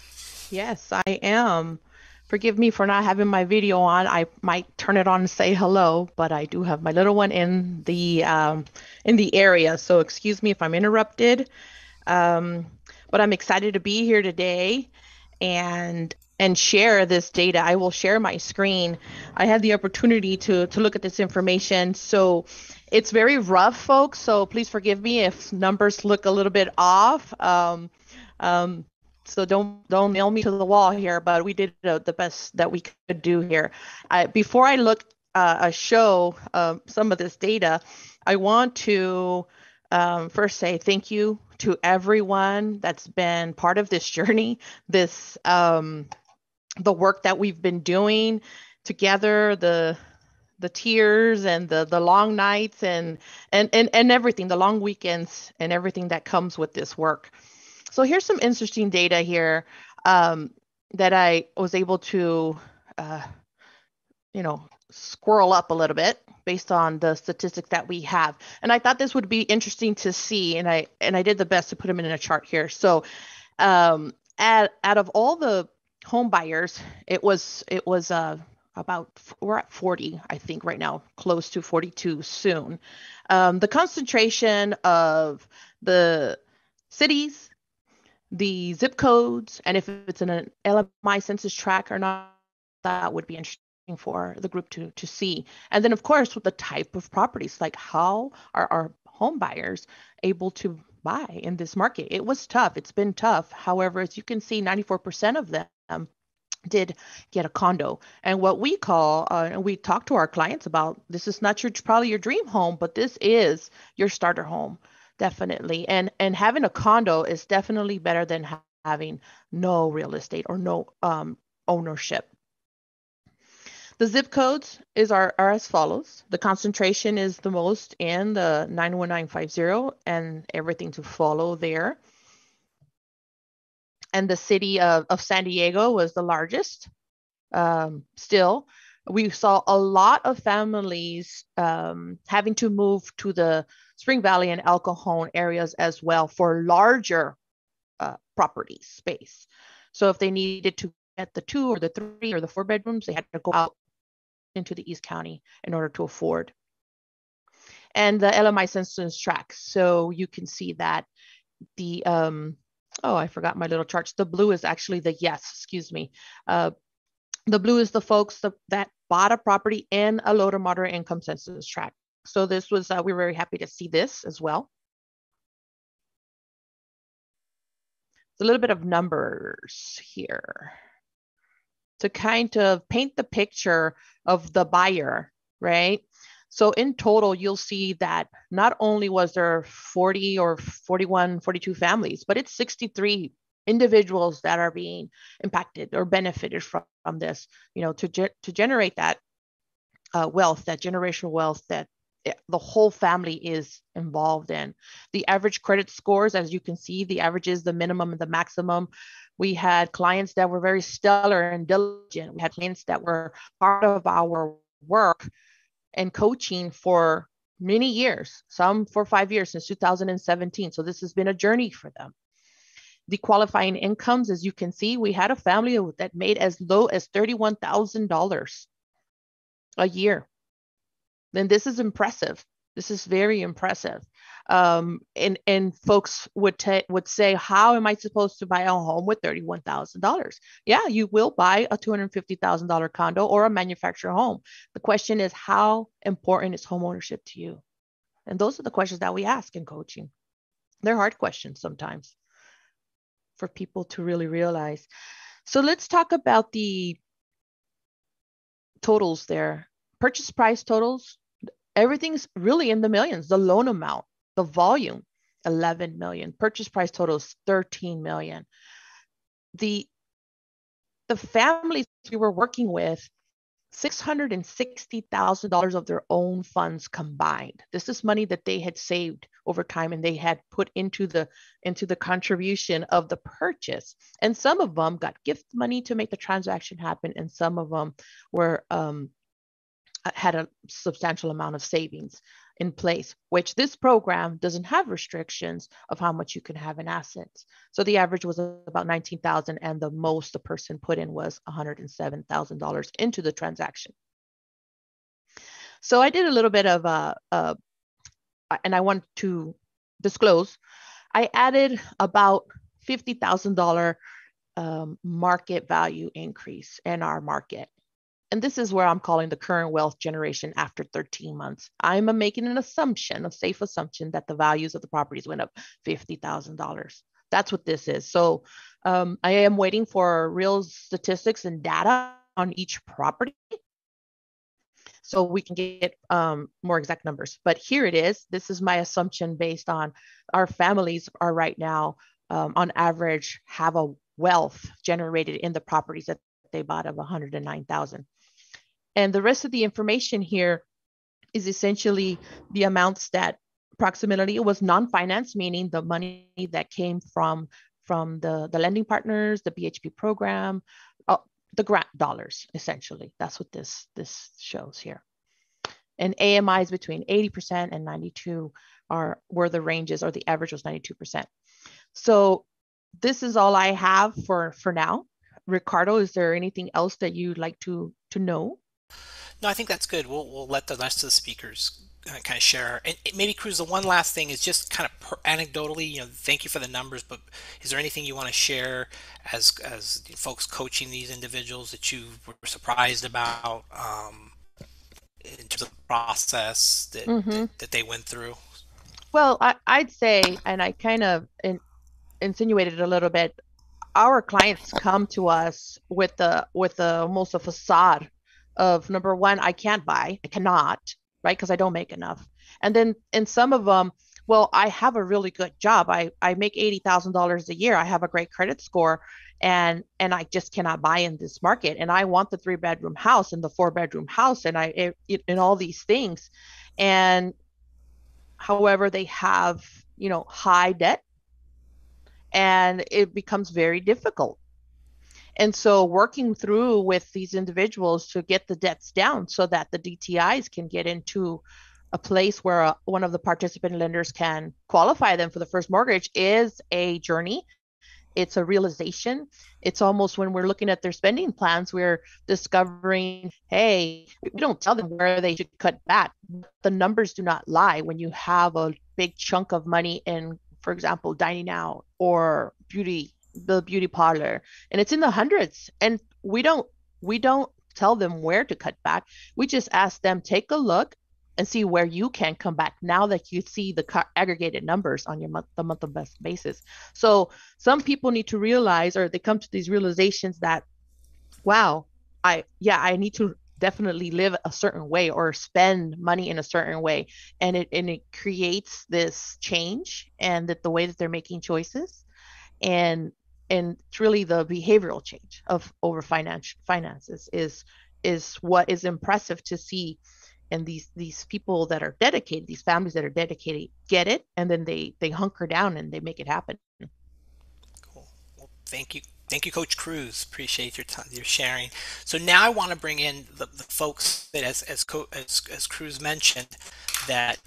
Yes, I am. Forgive me for not having my video on. I might turn it on and say hello, but I do have my little one in the area, so excuse me if I'm interrupted. But I'm excited to be here today and share this data. I will share my screen. I had the opportunity to look at this information, so it's very rough, folks. So please forgive me if numbers look a little bit off. So don't nail me to the wall here, but we did the best that we could do here. Before I show some of this data, I want to first say thank you to everyone that's been part of this journey, the work that we've been doing together, the tears and the long nights and everything, the long weekends and everything that comes with this work. So here's some interesting data here that I was able to, squirrel up a little bit based on the statistics that we have. And I thought this would be interesting to see, and I did the best to put them in a chart here. So out of all the home buyers, it was about, we're at 40, I think right now, close to 42 soon. The concentration of the cities, the zip codes, and if it's in an LMI census tract or not, that would be interesting for the group to see. And then, of course, with the type of properties, like how are our home buyers able to buy in this market? It was tough. It's been tough. However, as you can see, 94% of them did get a condo. And what we call, and we talk to our clients about, this is not probably your dream home, but this is your starter home. Definitely. And having a condo is definitely better than having no real estate or no ownership. The zip codes are as follows. The concentration is the most in the 91950 and everything to follow there. And the city of San Diego was the largest. Still, we saw a lot of families having to move to the Spring Valley and El Cajon areas as well for larger property space. So if they needed to get the 2 or the 3 or the 4 bedrooms, they had to go out into the East County in order to afford. And the LMI census tract. So you can see that the, I forgot my little charts. The blue is actually the excuse me. The blue is the folks that bought a property in a low to moderate income census tract. So this was, we were very happy to see this as well. It's a little bit of numbers here to kind of paint the picture of the buyer, right? So in total, you'll see that not only was there 40 or 41, 42 families, but it's 63 individuals that are being impacted or benefited from this, to generate that wealth, that generational wealth that the whole family is involved in. The average credit scores, as you can see, the averages, the minimum and the maximum. We had clients that were very stellar and diligent. We had clients that were part of our work and coaching for many years, some for 5 years since 2017. So this has been a journey for them. The qualifying incomes, as you can see, we had a family that made as low as $31,000 a year. Then this is impressive. This is very impressive. And folks would say, how am I supposed to buy a home with $31,000? Yeah, you will buy a $250,000 condo or a manufactured home. The question is, how important is homeownership to you? And those are the questions that we ask in coaching. They're hard questions sometimes for people to really realize. So let's talk about the totals there. Purchase price totals, everything's really in the millions. The loan amount, the volume, 11 million. Purchase price totals, 13 million. The families we were working with, $660,000 of their own funds combined. This is money that they had saved over time and they had put into the contribution of the purchase. And some of them got gift money to make the transaction happen, and some of them were had a substantial amount of savings in place, which this program doesn't have restrictions of how much you can have in assets. So the average was about $19,000, and the most the person put in was $107,000 into the transaction. So I did a little bit of and I want to disclose, I added about $50,000 market value increase in our market. And this is where I'm calling the current wealth generation after 13 months. I'm making an assumption, a safe assumption, that the values of the properties went up $50,000. That's what this is. So I am waiting for real statistics and data on each property so we can get more exact numbers. But here it is. This is my assumption based on our families are right now, on average, have a wealth generated in the properties that they bought of $109,000. And the rest of the information here is essentially the amounts that approximately, it was non-finance, meaning the money that came from the lending partners, the BHP program, the grant dollars, essentially. That's what this shows here. And AMIs between 80% and 92 were the ranges, or the average was 92%. So this is all I have for now. Ricardo, is there anything else that you'd like to know? No, I think that's good. We'll let the rest of the speakers kind of share. And maybe, Cruz, the one last thing is just kind of anecdotally, thank you for the numbers, but is there anything you want to share as folks coaching these individuals that you were surprised about in terms of the process that they went through? Well, I'd say, and I kind of insinuated a little bit, our clients come to us with almost a facade of, number one, I cannot, right? Because I don't make enough. And then in some of them, well, I have a really good job. I make $80,000 a year. I have a great credit score, and I just cannot buy in this market. And I want the 3-bedroom house and the 4-bedroom house and and all these things. And however, they have, high debt, and it becomes very difficult. And so working through with these individuals to get the debts down so that the DTIs can get into a place where one of the participant lenders can qualify them for the first mortgage is a journey. It's a realization. It's almost, when we're looking at their spending plans, we're discovering, hey, we don't tell them where they should cut back. The numbers do not lie when you have a big chunk of money in, for example, dining out or the beauty parlor, and it's in the hundreds. And we don't tell them where to cut back. We just ask them, take a look and see where you can come back now that you see the aggregated numbers on your month-to-month basis. So some people need to realize, or they come to these realizations that, wow, I need to definitely live a certain way or spend money in a certain way. And it creates this change, and that the way that they're making choices, and it's really the behavioral change of over finances is is what is impressive to see. And these people that are dedicated, these families that are dedicated, get it, and then they hunker down and they make it happen. Cool. Well, thank you. Thank you, Coach Cruz. Appreciate your time, your sharing. So now I want to bring in the folks that, as Cruz mentioned, that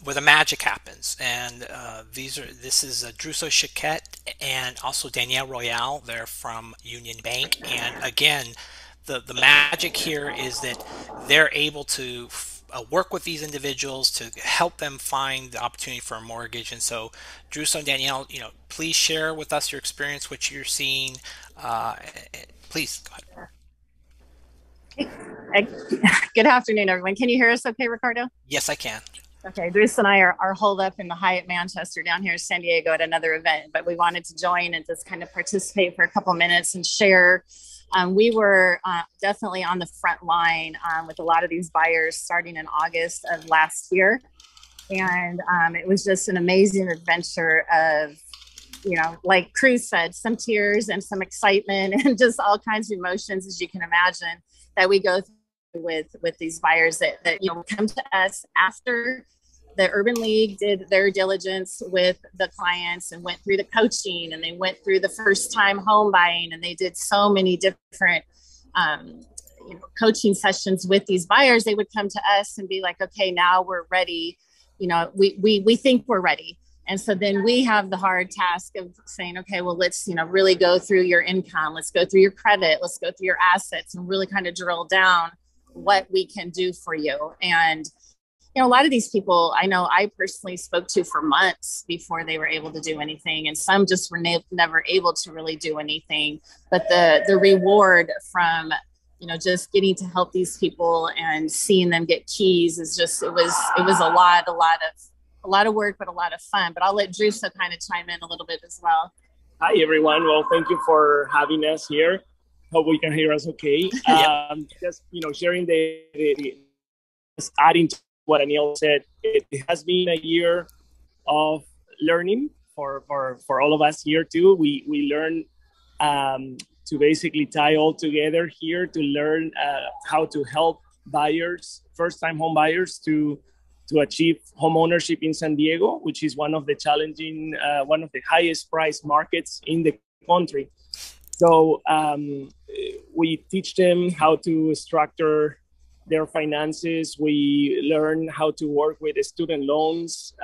where the magic happens. And this is Druso Chiquette and also Danielle Royale. They're from Union Bank. And again, the magic here is that they're able to work with these individuals to help them find the opportunity for a mortgage. And so, Druso and Danielle, please share with us your experience, what you're seeing. Please go ahead. Good afternoon, everyone. Can you hear us okay, Ricardo? Yes, I can. Okay, Bruce and I are holed up in the Hyatt Manchester down here in San Diego at another event, but we wanted to join and just kind of participate for a couple minutes and share. We were definitely on the front line with a lot of these buyers starting in August of last year. And it was just an amazing adventure of, like Cruz said, some tears and some excitement and just all kinds of emotions, as you can imagine, that we go through with these buyers that come to us after the Urban League did their diligence with the clients and went through the coaching, and they went through the first time home buying, and they did so many different coaching sessions with these buyers. They would come to us and be like, okay, now we're ready. We think we're ready. And so then we have the hard task of saying, okay, well, let's, really go through your income. Let's go through your credit. Let's go through your assets and really kind of drill down what we can do for you. And a lot of these people I know I personally spoke to for months before they were able to do anything. And some just were never able to really do anything. But the reward from, just getting to help these people and seeing them get keys is just, it was a lot of work, but a lot of fun. But I'll let Druso kind of chime in a little bit as well. Hi, everyone. Well, thank you for having us here. Hope we can hear us okay. Just, sharing just adding to what Anil said, it has been a year of learning for all of us here too. We learn to basically tie all together here to learn how to help buyers, first-time home buyers, to achieve home ownership in San Diego, which is one of the challenging, one of the highest priced markets in the country. So we teach them how to structure their finances. We learn how to work with the student loans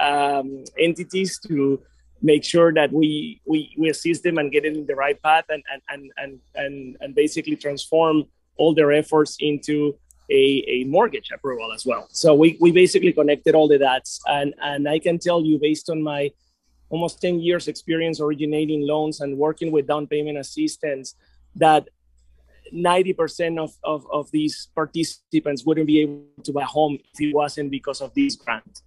entities to make sure that we assist them and get it in the right path and basically transform all their efforts into a mortgage approval as well. So we basically connected all the dots, and I can tell you, based on my almost 10 years experience originating loans and working with down payment assistance, that 90% of these participants wouldn't be able to buy a home if it wasn't because of this grant.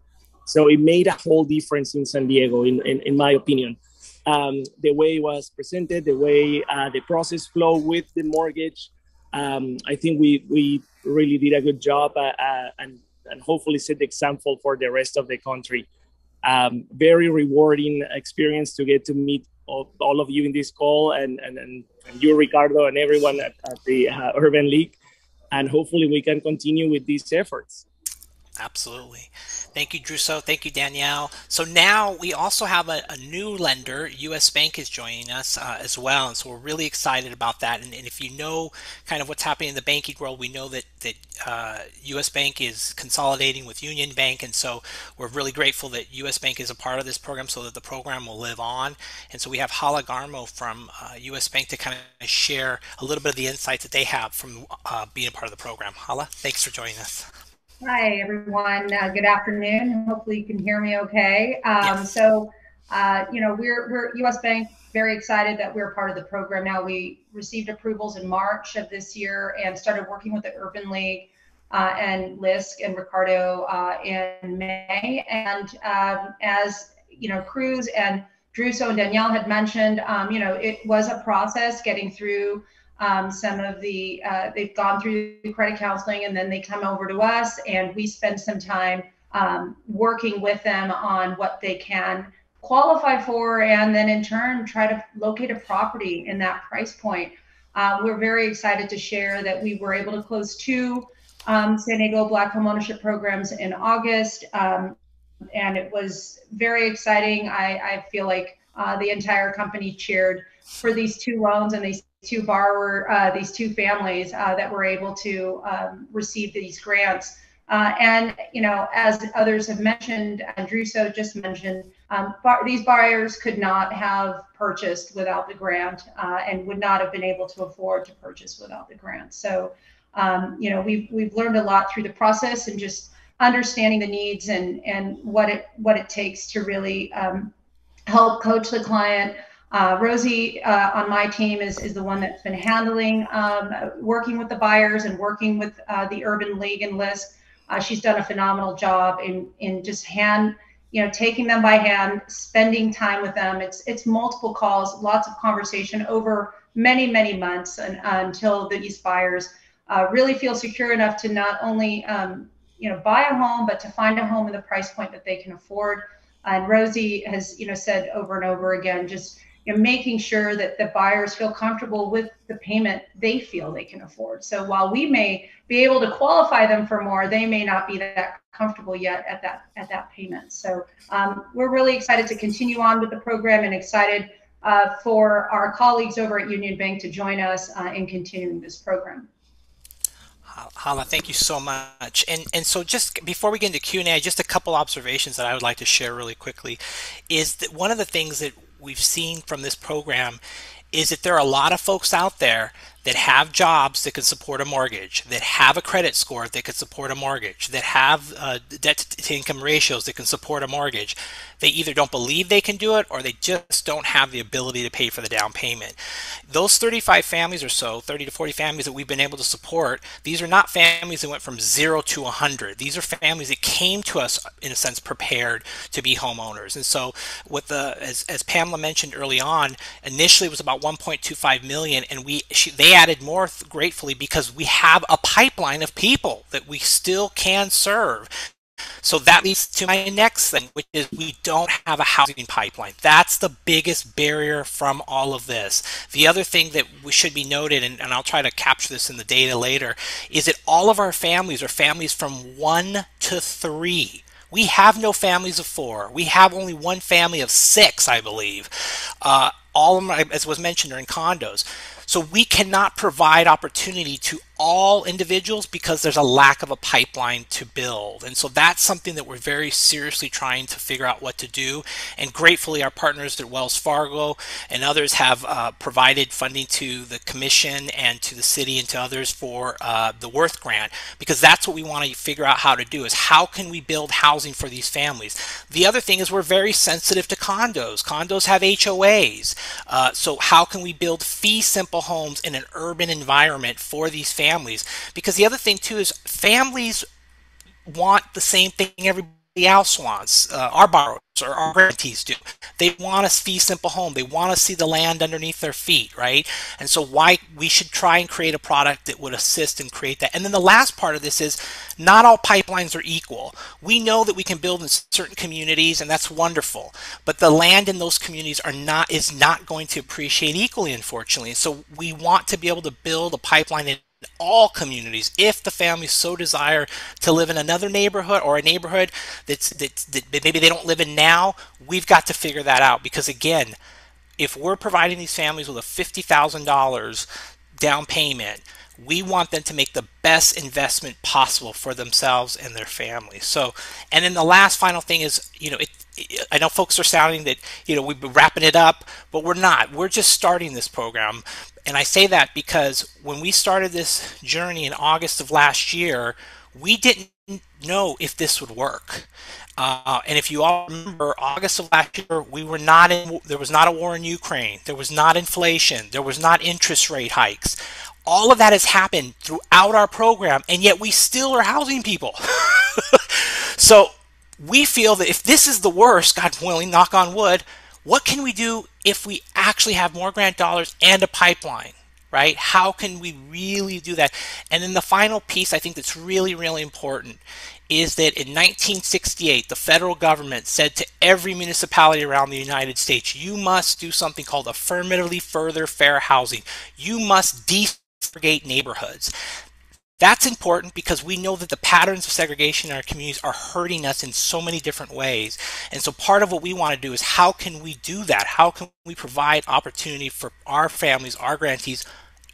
So it made a whole difference in San Diego, in my opinion. The way it was presented, the way the process flow with the mortgage, I think we really did a good job and hopefully set the example for the rest of the country. Very rewarding experience to get to meet all of you in this call and you, Ricardo, and everyone at the Urban League. And hopefully we can continue with these efforts. Absolutely. Thank you, Druso. Thank you, Danielle. So now we also have a new lender. US Bank is joining us as well. And so we're really excited about that. And if you know kind of what's happening in the banking world, we know that US Bank is consolidating with Union Bank. And so we're really grateful that US Bank is a part of this program so that the program will live on. And so we have Hala Garmo from US Bank to kind of share a little bit of the insights that they have from being a part of the program. Hala, thanks for joining us. Hi, everyone. Good afternoon. Hopefully you can hear me okay. Yes. So, we're US Bank, very excited that we're part of the program now. We received approvals in March of this year and started working with the Urban League and LISC and Ricardo in May. And as Cruz and Druso and Danielle had mentioned, it was a process getting through some of the, they've gone through credit counseling and then they come over to us and we spend some time working with them on what they can qualify for and then in turn try to locate a property in that price point. We're very excited to share that we were able to close 2 San Diego Black homeownership programs in August. And it was very exciting. I feel like the entire company cheered for these 2 loans and these 2 these 2 families that were able to receive these grants. And, you know, as others have mentioned, and Druso just mentioned, these buyers could not have purchased without the grant and would not have been able to afford to purchase without the grant. So, you know, we've learned a lot through the process and just understanding the needs and what it takes to really help coach the client. Rosie on my team is the one that's been handling working with the buyers and working with the Urban League and LISC. She's done a phenomenal job in just taking them by hand, spending time with them. It's multiple calls, lots of conversation over many, many months until these buyers really feel secure enough to not only buy a home, but to find a home in the price point that they can afford. And Rosie has said over and over again, just making sure that the buyers feel comfortable with the payment they feel they can afford. So while we may be able to qualify them for more, they may not be that comfortable yet at that payment. So we're really excited to continue on with the program and excited for our colleagues over at Union Bank to join us in continuing this program. Hala, thank you so much. And so just before we get into Q&A, just a couple observations that I would like to share really quickly is that one of the things that we've seen from this program is that there are a lot of folks out there that have jobs that can support a mortgage, that have a credit score that could support a mortgage, that have debt to income ratios that can support a mortgage. They either don't believe they can do it or they just don't have the ability to pay for the down payment. Those 35 families or so, 30 to 40 families that we've been able to support, these are not families that went from 0 to 100. These are families that came to us, in a sense, prepared to be homeowners. And so with as Pamela mentioned early on, initially it was about 1.25 million, and they added more gratefully because we have a pipeline of people that we still can serve. So that leads to my next thing, which is we don't have a housing pipeline. That's the biggest barrier from all of this. The other thing that should be noted, and I'll try to capture this in the data later, is that all of our families are families from 1 to 3. We have no families of 4. We have only one family of 6, I believe. All of them, as was mentioned, are in condos. So we cannot provide opportunity to all individuals because there's a lack of a pipeline to build. And so that's something that we're very seriously trying to figure out what to do. And gratefully, our partners at Wells Fargo and others have provided funding to the commission and to the city and to others for the Worth grant, because that's what we want to figure out how to do, is how can we build housing for these families. The other thing is we're very sensitive to condos. Condos have HOAs. So how can we build fee simple homes in an urban environment for these families? Because the other thing too is families want the same thing everybody else wants. Our borrowers or our grantees do. They want a fee simple home. They want to see the land underneath their feet, right? And so why we should try and create a product that would assist and create that. And then the last part of this is not all pipelines are equal. We know that we can build in certain communities, and that's wonderful, but the land in those communities is not going to appreciate equally, unfortunately. So we want to be able to build a pipeline in all communities if the families so desire to live in another neighborhood or a neighborhood that maybe they don't live in now. We've got to figure that out, because again, if we're providing these families with a $50,000 down payment, we want them to make the best investment possible for themselves and their families. So, and then the last final thing is, I know folks are sounding that, we've been wrapping it up, but we're not. We're just starting this program. And I say that because when we started this journey in August of last year, we didn't know if this would work. And if you all remember, August of last year, there was not a war in Ukraine. There was not inflation. There was not interest rate hikes. All of that has happened throughout our program, and yet we still are housing people. So we feel that if this is the worst, God willing, knock on wood, what can we do if we actually have more grant dollars and a pipeline, right? How can we really do that? And then the final piece I think that's really, really important is that in 1968, the federal government said to every municipality around the United States, you must do something called affirmatively further fair housing. You must desegregate neighborhoods. That's important because we know that the patterns of segregation in our communities are hurting us in so many different ways. And so part of what we want to do is how can we do that? How can we provide opportunity for our families, our grantees,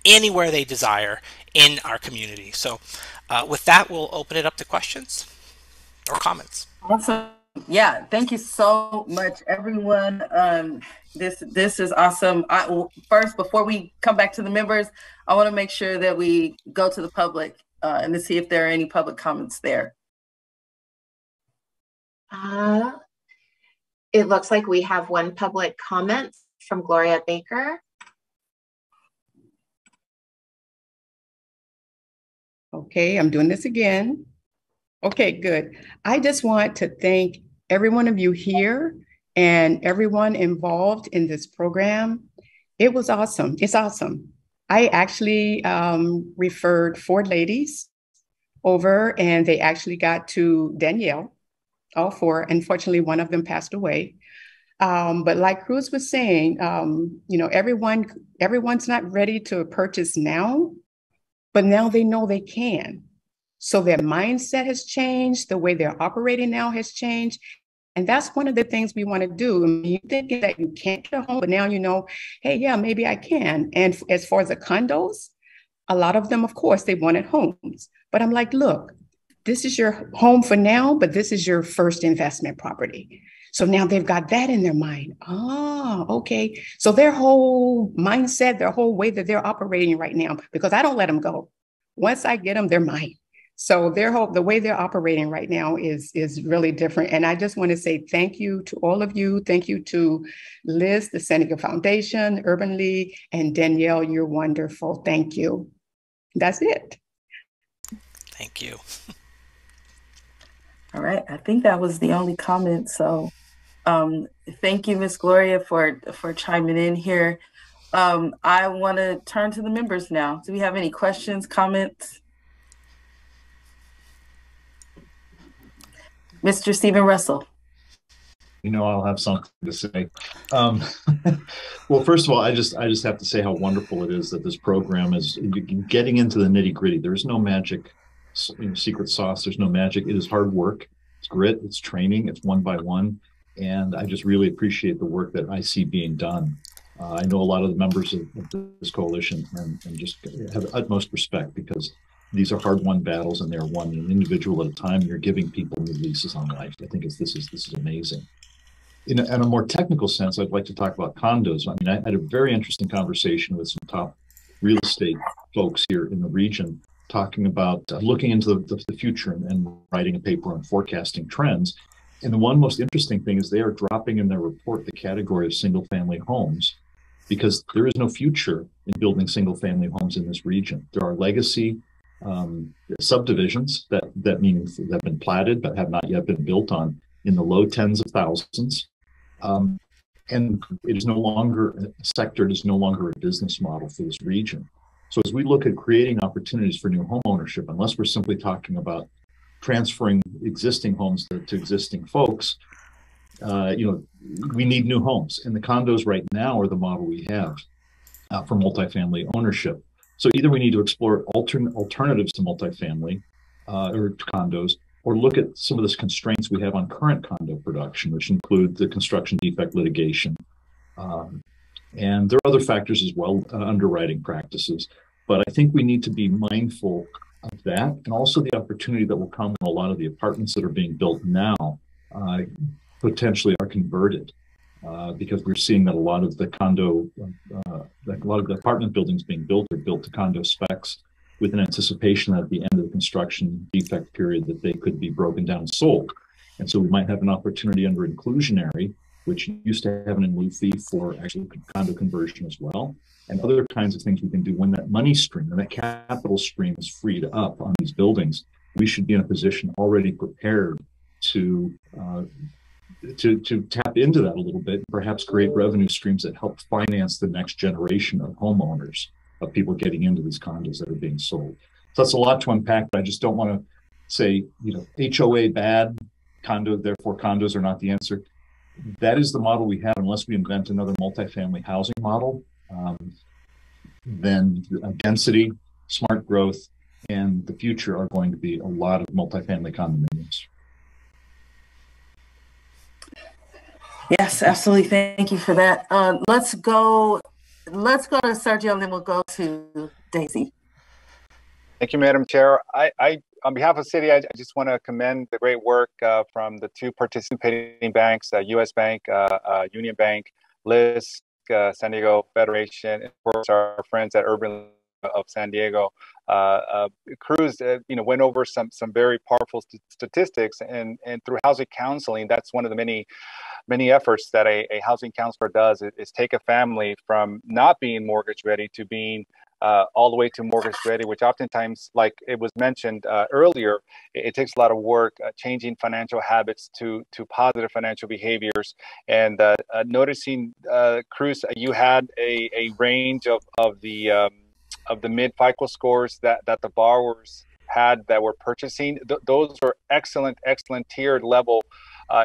anywhere they desire in our community? So with that, we'll open it up to questions or comments. Awesome. Yeah, thank you so much, everyone. This is awesome. First, before we come back to the members, I want to make sure that we go to the public and to see if there are any public comments there. It looks like we have one public comment from Gloria Baker. Okay, I'm doing this again. Okay, good. I just want to thank every one of you here and everyone involved in this program. It was awesome. It's awesome. I actually referred 4 ladies over and they actually got to Danielle, all 4. Unfortunately, one of them passed away. But like Cruz was saying, you know, everyone's not ready to purchase now, but now they know they can. So their mindset has changed, the way they're operating now has changed. And that's one of the things we want to do. I mean, you think that you can't get a home, but now you know, hey, yeah, maybe I can. And as far as the condos, a lot of them, of course, they wanted homes. But I'm like, look, this is your home for now, but this is your first investment property. So now they've got that in their mind. Oh, okay. So their whole mindset, their whole way that they're operating right now, because I don't let them go. Once I get them, they're mine. So the way they're operating right now is really different. And I just want to say thank you to all of you. Thank you to Liz, the San Diego Foundation, Urban League, and Danielle, you're wonderful. Thank you. That's it. Thank you. All right, I think that was the only comment. So thank you, Ms. Gloria, for chiming in here. I want to turn to the members now. Do we have any questions, comments? Mr. Stephen Russell. You know, I'll have something to say. Well, first of all, I just have to say how wonderful it is that this program is getting into the nitty gritty. There's no magic, secret sauce. There's no magic. It is hard work. It's grit. It's training. It's one by one. And I just really appreciate the work that I see being done. I know a lot of the members of this coalition and just have utmost respect because these are hard-won battles and they're won an individual at a time. You're giving people new leases on life. I think this is amazing. In a more technical sense, I'd like to talk about condos. I mean, I had a very interesting conversation with some top real estate folks here in the region talking about looking into the future and writing a paper on forecasting trends. And the one most interesting thing is they are dropping in their report the category of single-family homes because there is no future in building single-family homes in this region. There are legacy subdivisions that have been platted but have not yet been built on in the low tens of thousands. And it is no longer a sector, it is no longer a business model for this region. So as we look at creating opportunities for new home ownership, unless we're simply talking about transferring existing homes to existing folks, we need new homes. And the condos right now are the model we have for multifamily ownership. So either we need to explore alternatives to multifamily or to condos, or look at some of the constraints we have on current condo production, which include the construction defect litigation. And there are other factors as well, underwriting practices. But I think we need to be mindful of that, and also the opportunity that will come when a lot of the apartments that are being built now potentially are converted. Because we're seeing that a lot of the apartment buildings being built are built to condo specs with an anticipation that at the end of the construction defect period that they could be broken down and sold. And so we might have an opportunity under inclusionary, which used to have an in lieu fee for actually condo conversion as well, and other kinds of things we can do when that money stream and that capital stream is freed up on these buildings. We should be in a position already prepared to tap into that a little bit, perhaps create revenue streams that help finance the next generation of homeowners. of people getting into these condos that are being sold. So that's a lot to unpack, but I just don't want to say, HOA bad, therefore condos are not the answer. That is the model we have unless we invent another multifamily housing model. Then density, smart growth, and the future are going to be a lot of multifamily condominiums. Yes, absolutely. Thank you for that. Let's go to Sergio, and then we'll go to Daisy. Thank you, Madam Chair. I on behalf of the city, I just want to commend the great work from the two participating banks, U.S. Bank, Union Bank, LISC, San Diego Federation, and of course our friends at Urban of San Diego. Cruz, went over some very powerful statistics, and through housing counseling, that's one of the many efforts that a housing counselor does is take a family from not being mortgage ready to being all the way to mortgage ready, which oftentimes, like it was mentioned earlier, it takes a lot of work changing financial habits to positive financial behaviors. And noticing, Cruz, you had a range of the mid FICO scores that the borrowers had that were purchasing. Those were excellent tiered level.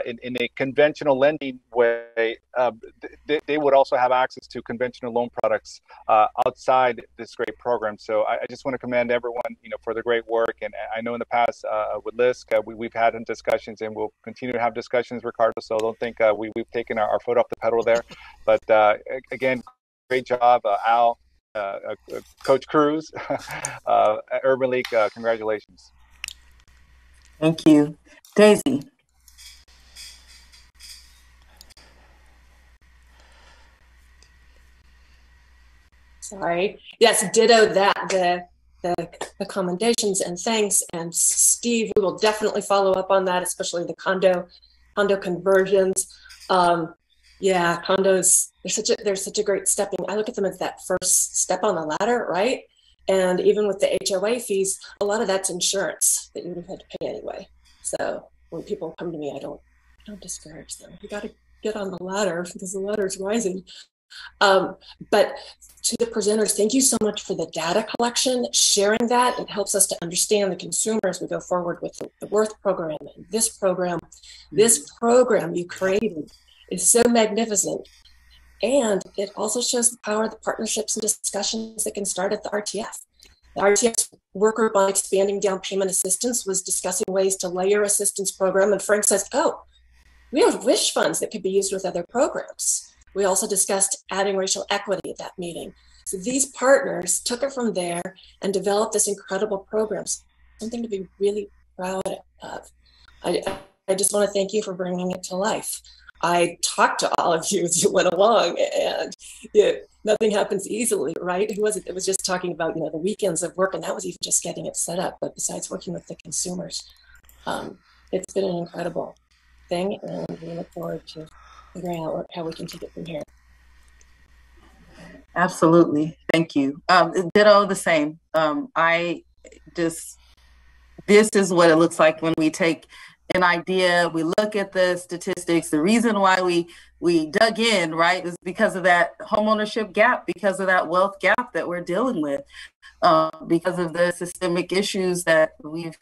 In a conventional lending way, they would also have access to conventional loan products outside this great program. So I just want to commend everyone, for the great work. And I know in the past with LISC, we've had discussions, and we'll continue to have discussions, Ricardo. So don't think we've taken our foot off the pedal there. But again, great job, Al, Coach Cruz, Urban League. Congratulations. Thank you, Daisy. Sorry. Yes, ditto that. The commendations and thanks. And Steve, we will definitely follow up on that, especially the condo conversions. Yeah, condos, they're such a great stepping. I look at them as that first step on the ladder, right? And even with the HOA fees, a lot of that's insurance that you would have had to pay anyway. So when people come to me, I don't discourage them. You got to get on the ladder because the ladder is rising. But to the presenters, thank you so much for the data collection, sharing that. It helps us to understand the consumer as we go forward with the Worth program and this program. This program you created is so magnificent. And it also shows the power of the partnerships and discussions that can start at the RTF. The RTF work group on expanding down payment assistance was discussing ways to layer assistance program. And Frank says, oh, we have wish funds that could be used with other programs. We also discussed adding racial equity at that meeting. So these partners took it from there and developed this incredible program, something to be really proud of. I just want to thank you for bringing it to life. I talked to all of you as you went along, and nothing happens easily, right? Who was it? It was just talking about, the weekends of work, and that was even just getting it set up. But besides working with the consumers, it's been an incredible thing, and we look forward to figuring out how we can take it from here. Absolutely. Thank you. Ditto the same. This is what it looks like when we take an idea, we look at the statistics. The reason why we dug in, right, is because of that homeownership gap, because of that wealth gap that we're dealing with, because of the systemic issues that we've,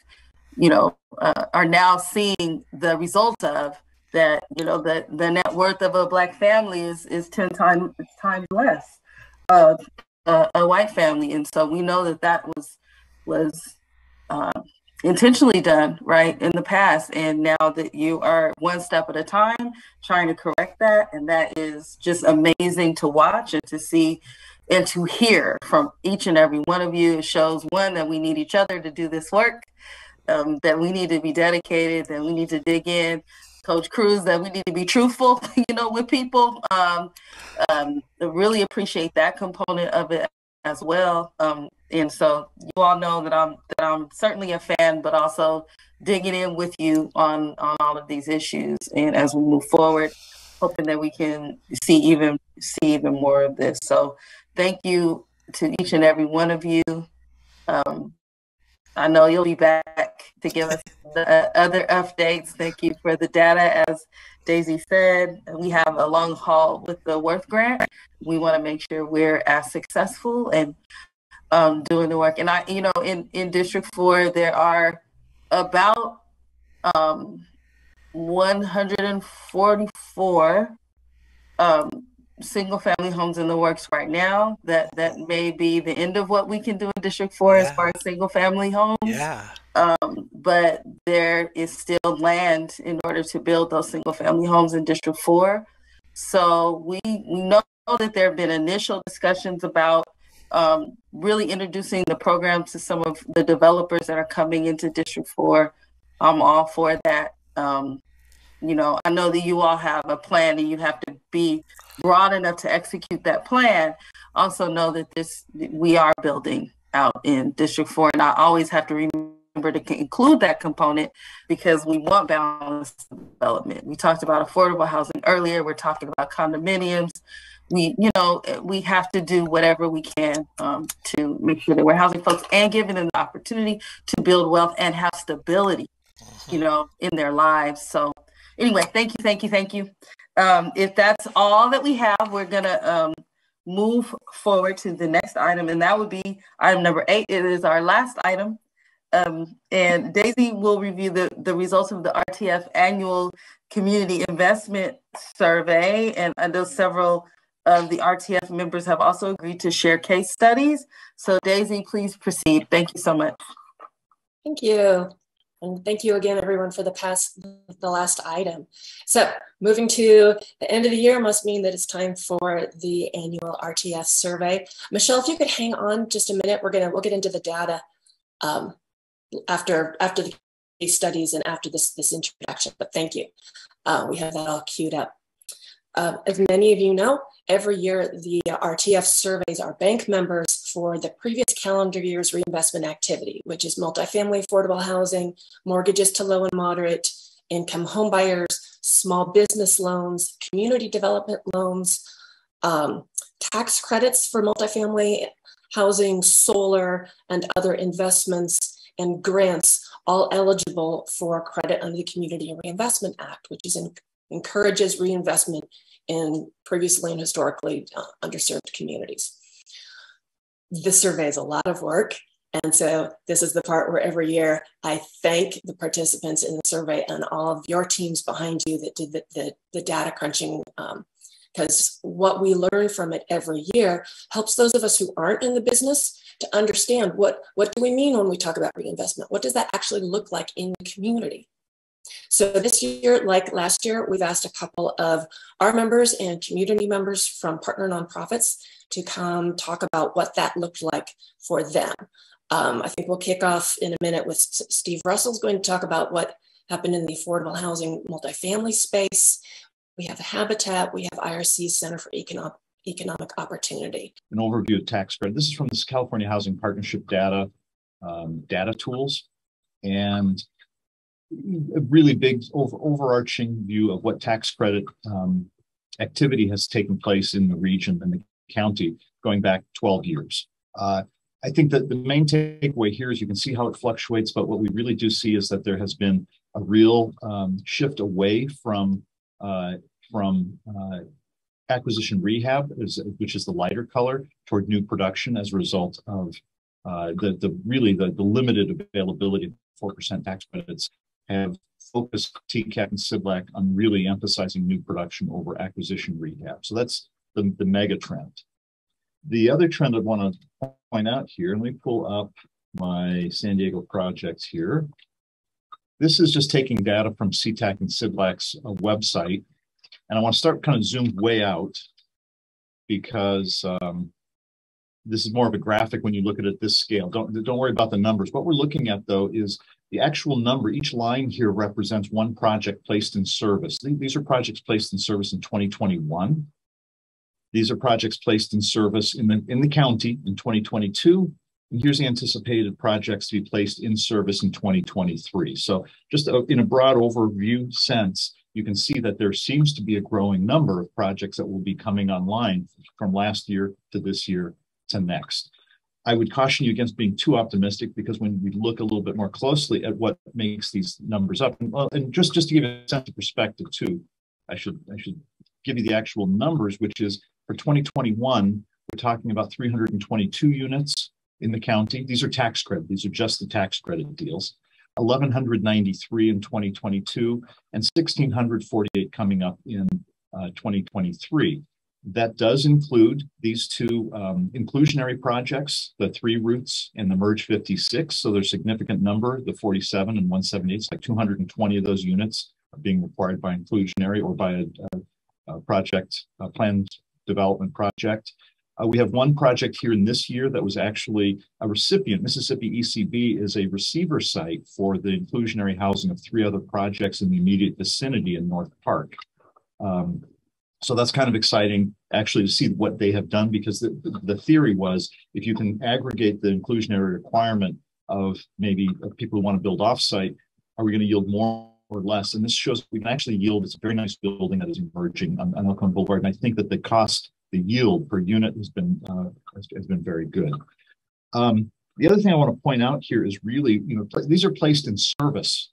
are now seeing the result of. That the net worth of a Black family is 10 times less of a white family, and so we know that was intentionally done right in the past, and now that you are one step at a time trying to correct that, and that is just amazing to watch and to see and to hear from each and every one of you. It shows, one, that we need each other to do this work, that we need to be dedicated, that we need to dig in. Coach Cruz, that we need to be truthful, with people. I really appreciate that component of it as well. And so you all know that I'm certainly a fan, but also digging in with you on all of these issues. And as we move forward, hoping that we can see even more of this. So thank you to each and every one of you. I know you'll be back, to give us the other updates. Thank you for the data. As Daisy said, we have a long haul with the Worth grant. We want to make sure we're as successful and doing the work. And in District 4, there are about 144 single family homes in the works right now. That may be the end of what we can do in District 4 as far as single family homes. Yeah. But there is still land in order to build those single family homes in District 4. So we know that there have been initial discussions about really introducing the program to some of the developers that are coming into District 4. I'm all for that. I know that you all have a plan and you have to be broad enough to execute that plan. Also know that we are building out in District 4, and I always have to remember to include that component because we want balanced development. We talked about affordable housing earlier. We're talking about condominiums. We have to do whatever we can to make sure that we're housing folks and giving them the opportunity to build wealth and have stability, in their lives. So anyway, thank you. If that's all that we have, we're gonna move forward to the next item, and that would be item number 8. It is our last item. And Daisy will review the results of the RTF annual community investment survey. And I know several of the RTF members have also agreed to share case studies. So Daisy, please proceed. Thank you so much. Thank you. And thank you again, everyone, for the last item. So moving to the end of the year must mean that it's time for the annual RTF survey. Michelle, if you could hang on just a minute, we'll get into the data after the case studies and after this introduction, but thank you. We have that all queued up. As many of you know, every year the RTF surveys our bank members for the previous calendar year's reinvestment activity, which is multifamily affordable housing, mortgages to low and moderate income homebuyers, small business loans, community development loans, tax credits for multifamily housing, solar, and other investments and grants, all eligible for credit under the Community Reinvestment Act, which encourages reinvestment in previously and historically underserved communities. This survey is a lot of work. And so this is the part where every year I thank the participants in the survey and all of your teams behind you that did the data crunching, because what we learn from it every year helps those of us who aren't in the business to understand what do we mean when we talk about reinvestment? What does that actually look like in the community? So this year, like last year, we've asked a couple of our members and community members from partner nonprofits to come talk about what that looked like for them. I think we'll kick off in a minute with Steve Russell's going to talk about what happened in the affordable housing multifamily space. We have Habitat, we have IRC's Center for Economic Opportunity. An overview of tax credit. This is from this California Housing Partnership data tools, and a really big overarching view of what tax credit activity has taken place in the region and the county going back 12 years. I think that the main takeaway here is you can see how it fluctuates, but what we really do see is that there has been a real shift away from acquisition rehab, which is the lighter color, toward new production as a result of the limited availability of 4% tax credits have focused TCAP and SIDLAC on really emphasizing new production over acquisition rehab. So that's the mega trend. The other trend I want to point out here, let me pull up my San Diego projects here. This is just taking data from CTAC and SIDLAC's website. And I want to start kind of zoomed way out because this is more of a graphic when you look at it at this scale. Don't worry about the numbers. What we're looking at, though, is the actual number. Each line here represents one project placed in service. These are projects placed in service in 2021. These are projects placed in service in the county in 2022. And here's the anticipated projects to be placed in service in 2023. So just in a broad overview sense, you can see that there seems to be a growing number of projects that will be coming online from last year to this year to next. I would caution you against being too optimistic, because when we look a little bit more closely at what makes these numbers up, and just to give you a sense of perspective too, I should give you the actual numbers, which is for 2021, we're talking about 322 units in the county. These are tax credit. These are just the tax credit deals. 1,193 in 2022 and 1,648 coming up in 2023. That does include these two inclusionary projects, the 3 routes and the Merge 56. So there's a significant number, the 47 and 178. It's like 220 of those units are being required by inclusionary or by a project, a planned development project. We have one project here in this year that was actually a recipient. Mississippi ECB is a receiver site for the inclusionary housing of 3 other projects in the immediate vicinity in North Park. So that's kind of exciting actually to see what they have done, because the theory was if you can aggregate the inclusionary requirement of maybe people who want to build offsite, are we going to yield more or less? And this shows we can actually yield. It's a very nice building that is emerging on Elkhorn Boulevard. And I think that the yield per unit has been very good. The other thing I want to point out here is really, these are placed in service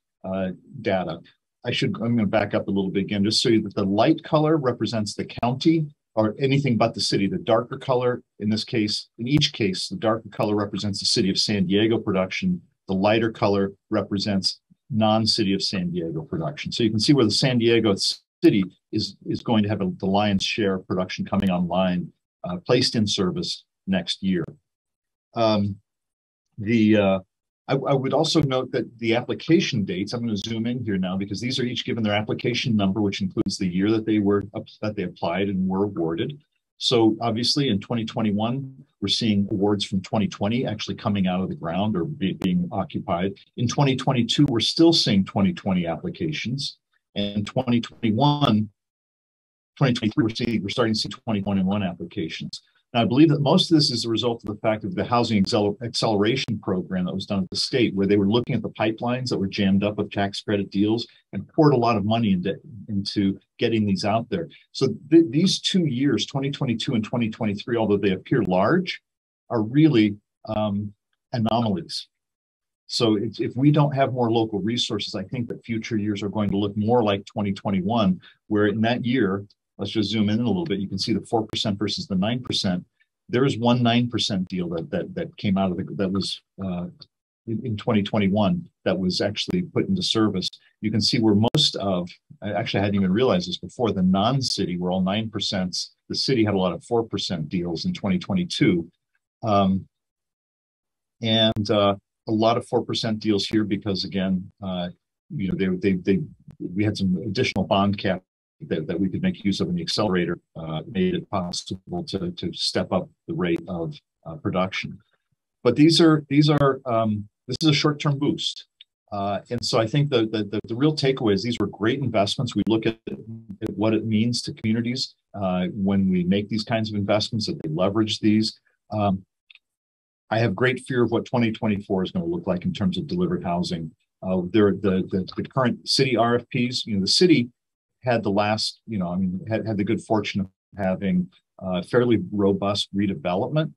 data. I'm going to back up a little bit again, just so that the light color represents the county or anything but the city. The darker color, in each case, the darker color represents the city of San Diego production. The lighter color represents non-city of San Diego production. So you can see where the San Diego city is going to have the lion's share of production coming online, placed in service next year. I would also note that the application dates, I'm going to zoom in here now, because these are each given their application number, which includes the year that they applied and were awarded. So obviously in 2021, we're seeing awards from 2020 actually coming out of the ground or being occupied. In 2022, we're still seeing 2020 applications. And 2021, 2023, we're starting to see 2021 applications. Now, I believe that most of this is a result of the fact of the housing acceleration program that was done at the state, where they were looking at the pipelines that were jammed up with tax credit deals and poured a lot of money into getting these out there. So these 2 years, 2022 and 2023, although they appear large, are really anomalies. So if we don't have more local resources, I think that future years are going to look more like 2021, where in that year, let's just zoom in a little bit. You can see the 4% versus the 9%. There is one 9% deal that came out of that was in 2021 that was actually put into service. You can see where most of, actually I hadn't even realized this before, the non-city were all 9%. The city had a lot of 4% deals in 2022. And a lot of 4% deals here because again, we had some additional bond cap that we could make use of, and the accelerator made it possible to step up the rate of production. But this is a short-term boost. And so I think the real takeaway is these were great investments. We look at what it means to communities when we make these kinds of investments, that they leverage these. I have great fear of what 2024 is going to look like in terms of delivered housing. The current city RFPs, the city had the last, had the good fortune of having fairly robust redevelopment.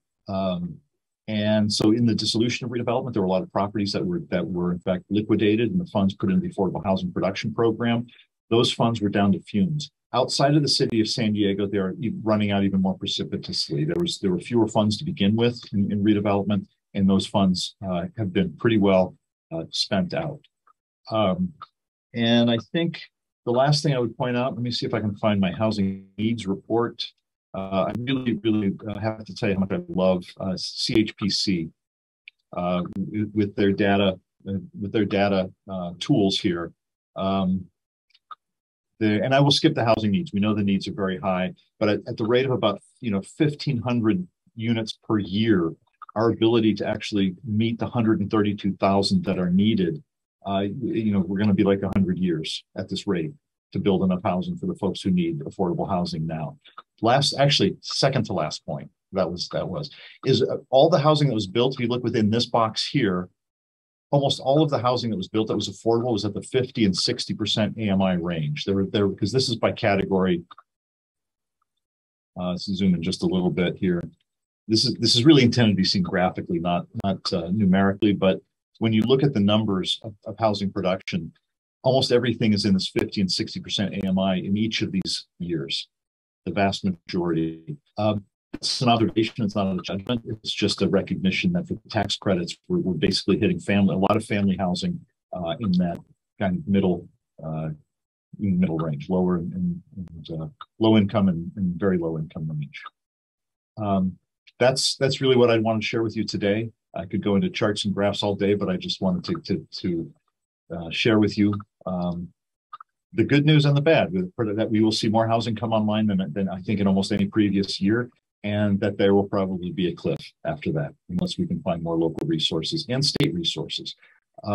And so in the dissolution of redevelopment, there were a lot of properties that were in fact liquidated and the funds put into the Affordable Housing Production Program. Those funds were down to fumes. Outside of the city of San Diego, they're running out even more precipitously. There were fewer funds to begin with in redevelopment, and those funds have been pretty well spent out. And I think the last thing I would point out, let me see if I can find my housing needs report. I really have to tell you how much I love CHPC with their data tools here. And I will skip the housing needs. We know the needs are very high, but at the rate of about 1,500 units per year, our ability to actually meet the 132,000 that are needed, we're going to be like 100 years at this rate to build enough housing for the folks who need affordable housing now. Second to last point, is all the housing that was built. If you look within this box here, almost all of the housing that was built that was affordable was at the 50 and 60% AMI range. There because this is by category. Let's zoom in just a little bit here. this is really intended to be seen graphically, not numerically. But when you look at the numbers of housing production, almost everything is in this 50 and 60% AMI in each of these years, the vast majority. It's an observation, it's not a judgment. It's just a recognition that the tax credits we're basically hitting a lot of family housing in that kind of middle range, lower and low income and very low income range. That's really what I want to share with you today. I could go into charts and graphs all day, but I just wanted to share with you the good news and the bad, that we will see more housing come online than I think in almost any previous year, and that there will probably be a cliff after that, unless we can find more local resources and state resources.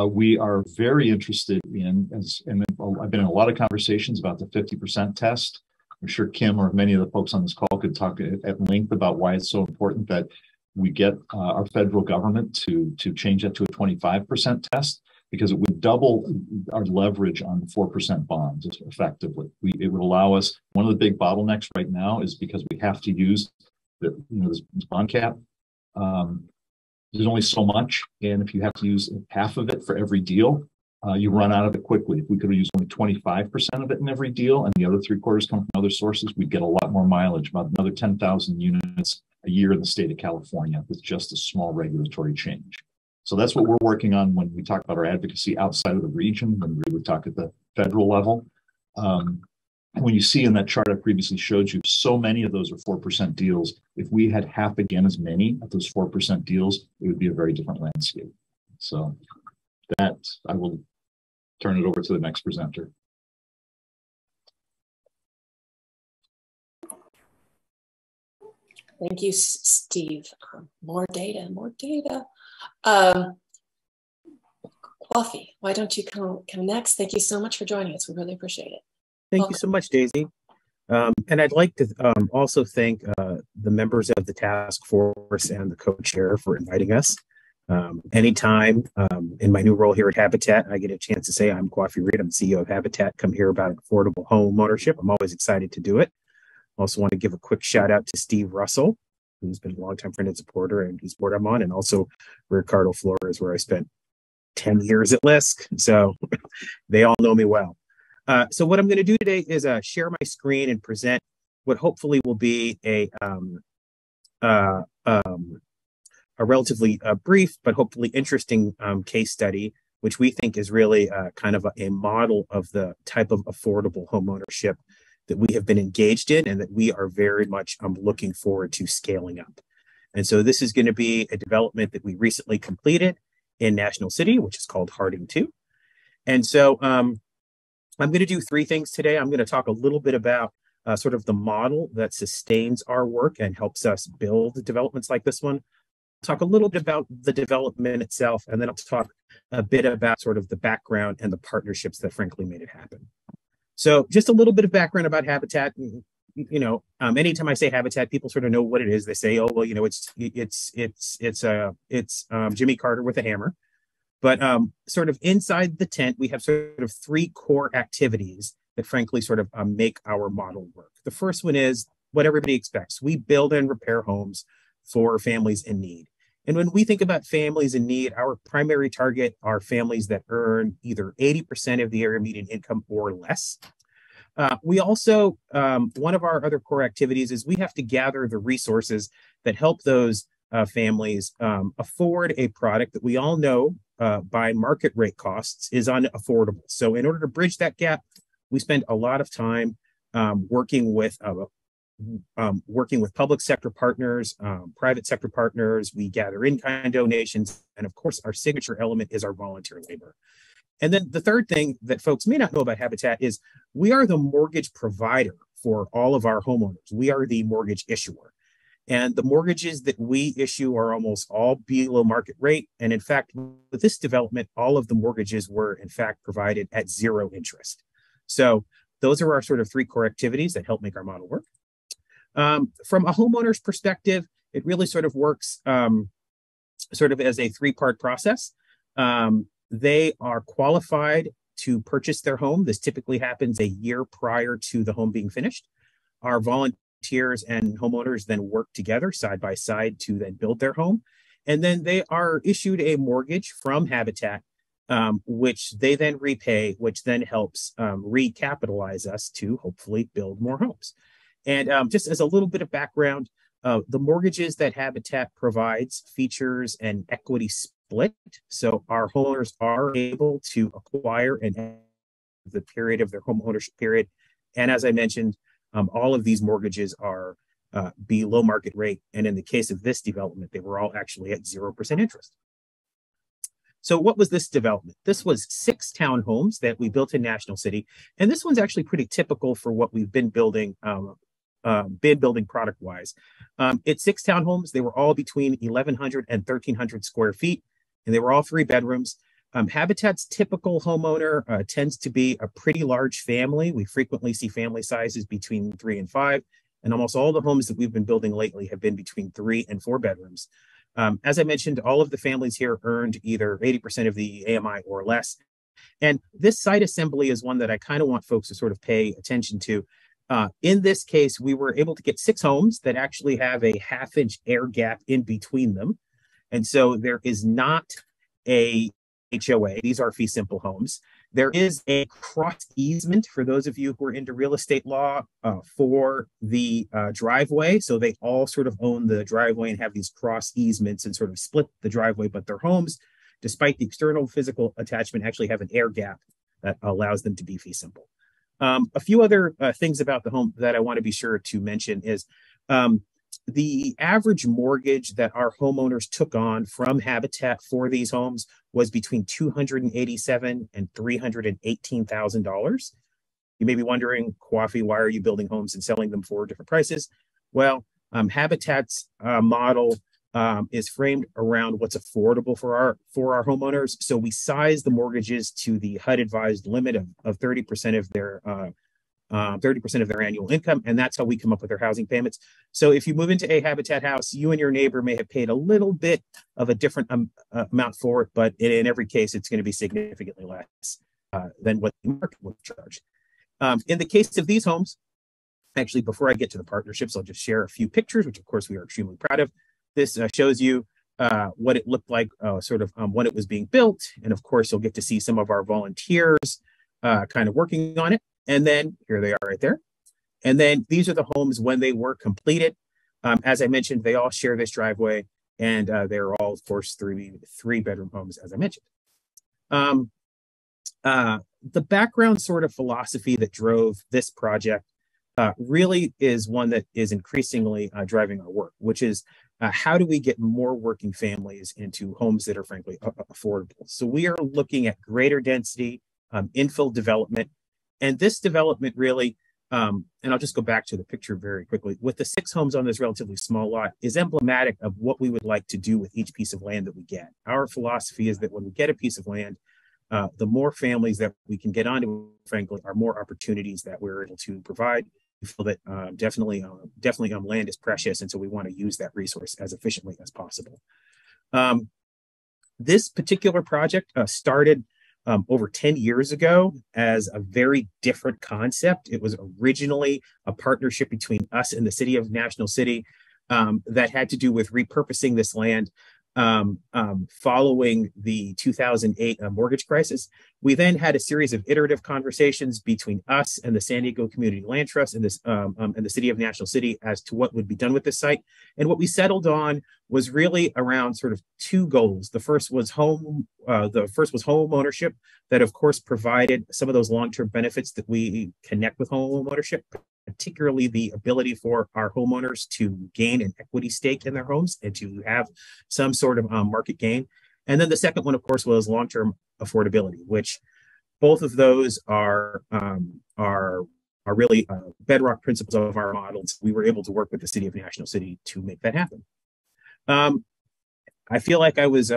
We are very interested in, and I've been in a lot of conversations about the 50% test. I'm sure Kim or many of the folks on this call could talk at length about why it's so important that we get our federal government to change that to a 25% test, because it would double our leverage on 4% bonds effectively. It would allow us, one of the big bottlenecks right now is because we have to use this bond cap. There's only so much, and if you have to use half of it for every deal, you run out of it quickly. If we could use only 25% of it in every deal and the other 3/4 come from other sources, we'd get a lot more mileage, about another 10,000 units a year in the state of California with just a small regulatory change. So that's what we're working on when we talk about our advocacy outside of the region, when we really talk at the federal level. When you see in that chart I previously showed you, so many of those are 4% deals. If we had half again as many of those 4% deals, it would be a very different landscape. So that, I will turn it over to the next presenter. Thank you, Steve. More data. Coffee, why don't you come next? Thank you so much for joining us. We really appreciate it. Thank you so much, Daisy. And I'd like to also thank the members of the task force and the co-chair for inviting us. Anytime in my new role here at Habitat, I get a chance to say I'm Coffee Reed, I'm CEO of Habitat, come hear about affordable home ownership. I'm always excited to do it. Also want to give a quick shout out to Steve Russell, who's been a longtime friend and supporter and whose board I'm on, and also Ricardo Flores, where I spent 10 years at LISC. So they all know me well. So what I'm going to do today is share my screen and present what hopefully will be a relatively brief but hopefully interesting case study, which we think is really kind of a model of the type of affordable homeownership that we have been engaged in and that we are very much looking forward to scaling up. And so this is going to be a development that we recently completed in National City, which is called Harding 2. And so I'm going to do three things today. I'm going to talk a little bit about sort of the model that sustains our work and helps us build developments like this one. Talk a little bit about the development itself, and then I'll talk a bit about sort of the background and the partnerships that frankly made it happen. So just a little bit of background about Habitat. Anytime I say Habitat, people sort of know what it is. They say, oh, well, it's Jimmy Carter with a hammer. But sort of inside the tent, we have sort of three core activities that frankly sort of make our model work. The first one is what everybody expects. We build and repair homes for families in need. And when we think about families in need, our primary target are families that earn either 80% of the area median income or less. We also, one of our other core activities is we have to gather the resources that help those families afford a product that we all know by market rate costs is unaffordable. So in order to bridge that gap, we spend a lot of time working with public sector partners, private sector partners. We gather in-kind donations, and of course, our signature element is our volunteer labor. And then the third thing that folks may not know about Habitat is we are the mortgage provider for all of our homeowners. We are the mortgage issuer. And the mortgages that we issue are almost all below market rate. And in fact, with this development, all of the mortgages were in fact provided at zero interest. So those are our sort of three core activities that help make our model work. From a homeowner's perspective, it really sort of works sort of as a three-part process. They are qualified to purchase their home. This typically happens a year prior to the home being finished. Our volunteers volunteers and homeowners then work together side by side to then build their home. And then they are issued a mortgage from Habitat, which they then repay, which then helps recapitalize us to hopefully build more homes. And just as a little bit of background, the mortgages that Habitat provides features an equity split. So our homeowners are able to acquire the period of their home ownership period. And as I mentioned, all of these mortgages are below market rate. And in the case of this development, they were all actually at 0% interest. So what was this development? This was 6 townhomes that we built in National City. And this one's actually pretty typical for what we've been building product-wise. It's 6 townhomes. They were all between 1,100 and 1,300 square feet, and they were all 3 bedrooms. Habitat's typical homeowner tends to be a pretty large family. We frequently see family sizes between 3 and 5, and almost all the homes that we've been building lately have been between 3 and 4 bedrooms. As I mentioned, all of the families here earned either 80% of the AMI or less. And this site assembly is one that I kind of want folks to sort of pay attention to. In this case, we were able to get 6 homes that actually have a 1/2-inch air gap in between them. And so there is not a HOA. These are fee simple homes. There is a cross easement for those of you who are into real estate law for the driveway. So they all sort of own the driveway and have these cross easements and sort of split the driveway, but their homes, despite the external physical attachment, actually have an air gap that allows them to be fee simple. A few other things about the home that I want to be sure to mention is the average mortgage that our homeowners took on from Habitat for these homes was between $287,000 and $318,000. You may be wondering, Kwafi, why are you building homes and selling them for different prices? Well, Habitat's model is framed around what's affordable for our homeowners. So we size the mortgages to the HUD advised limit of 30% of their 30% of their annual income, and that's how we come up with their housing payments. So if you move into a Habitat house, you and your neighbor may have paid a little bit of a different amount for it, but in every case, it's going to be significantly less than what the market would charge. In the case of these homes, actually, before I get to the partnerships, I'll just share a few pictures, which of course we are extremely proud of. This shows you what it looked like when it was being built. And of course, you'll get to see some of our volunteers kind of working on it. And then here they are right there. And then these are the homes when they were completed. As I mentioned, they all share this driveway, and they're all, of course, three bedroom homes, as I mentioned. The background sort of philosophy that drove this project really is one that is increasingly driving our work, which is how do we get more working families into homes that are frankly affordable? So we are looking at greater density, infill development. And this development really, and I'll just go back to the picture very quickly, with the 6 homes on this relatively small lot is emblematic of what we would like to do with each piece of land that we get. Our philosophy is that when we get a piece of land, the more families that we can get onto, frankly, are more opportunities that we're able to provide. We feel that definitely land is precious, and so we want to use that resource as efficiently as possible. This particular project started over 10 years ago as a very different concept. It was originally a partnership between us and the city of National City that had to do with repurposing this land following the 2008 mortgage crisis. We then had a series of iterative conversations between us and the San Diego Community Land Trust and the city of National City as to what would be done with this site. And what we settled on was really around sort of 2 goals. The first was home ownership, that of course provided some of those long-term benefits that we connect with home ownership, particularly the ability for our homeowners to gain an equity stake in their homes and to have some sort of market gain. And then the second one, of course, was long-term affordability, which both of those are really bedrock principles of our models. We were able to work with the city of National City to make that happen. I feel like I was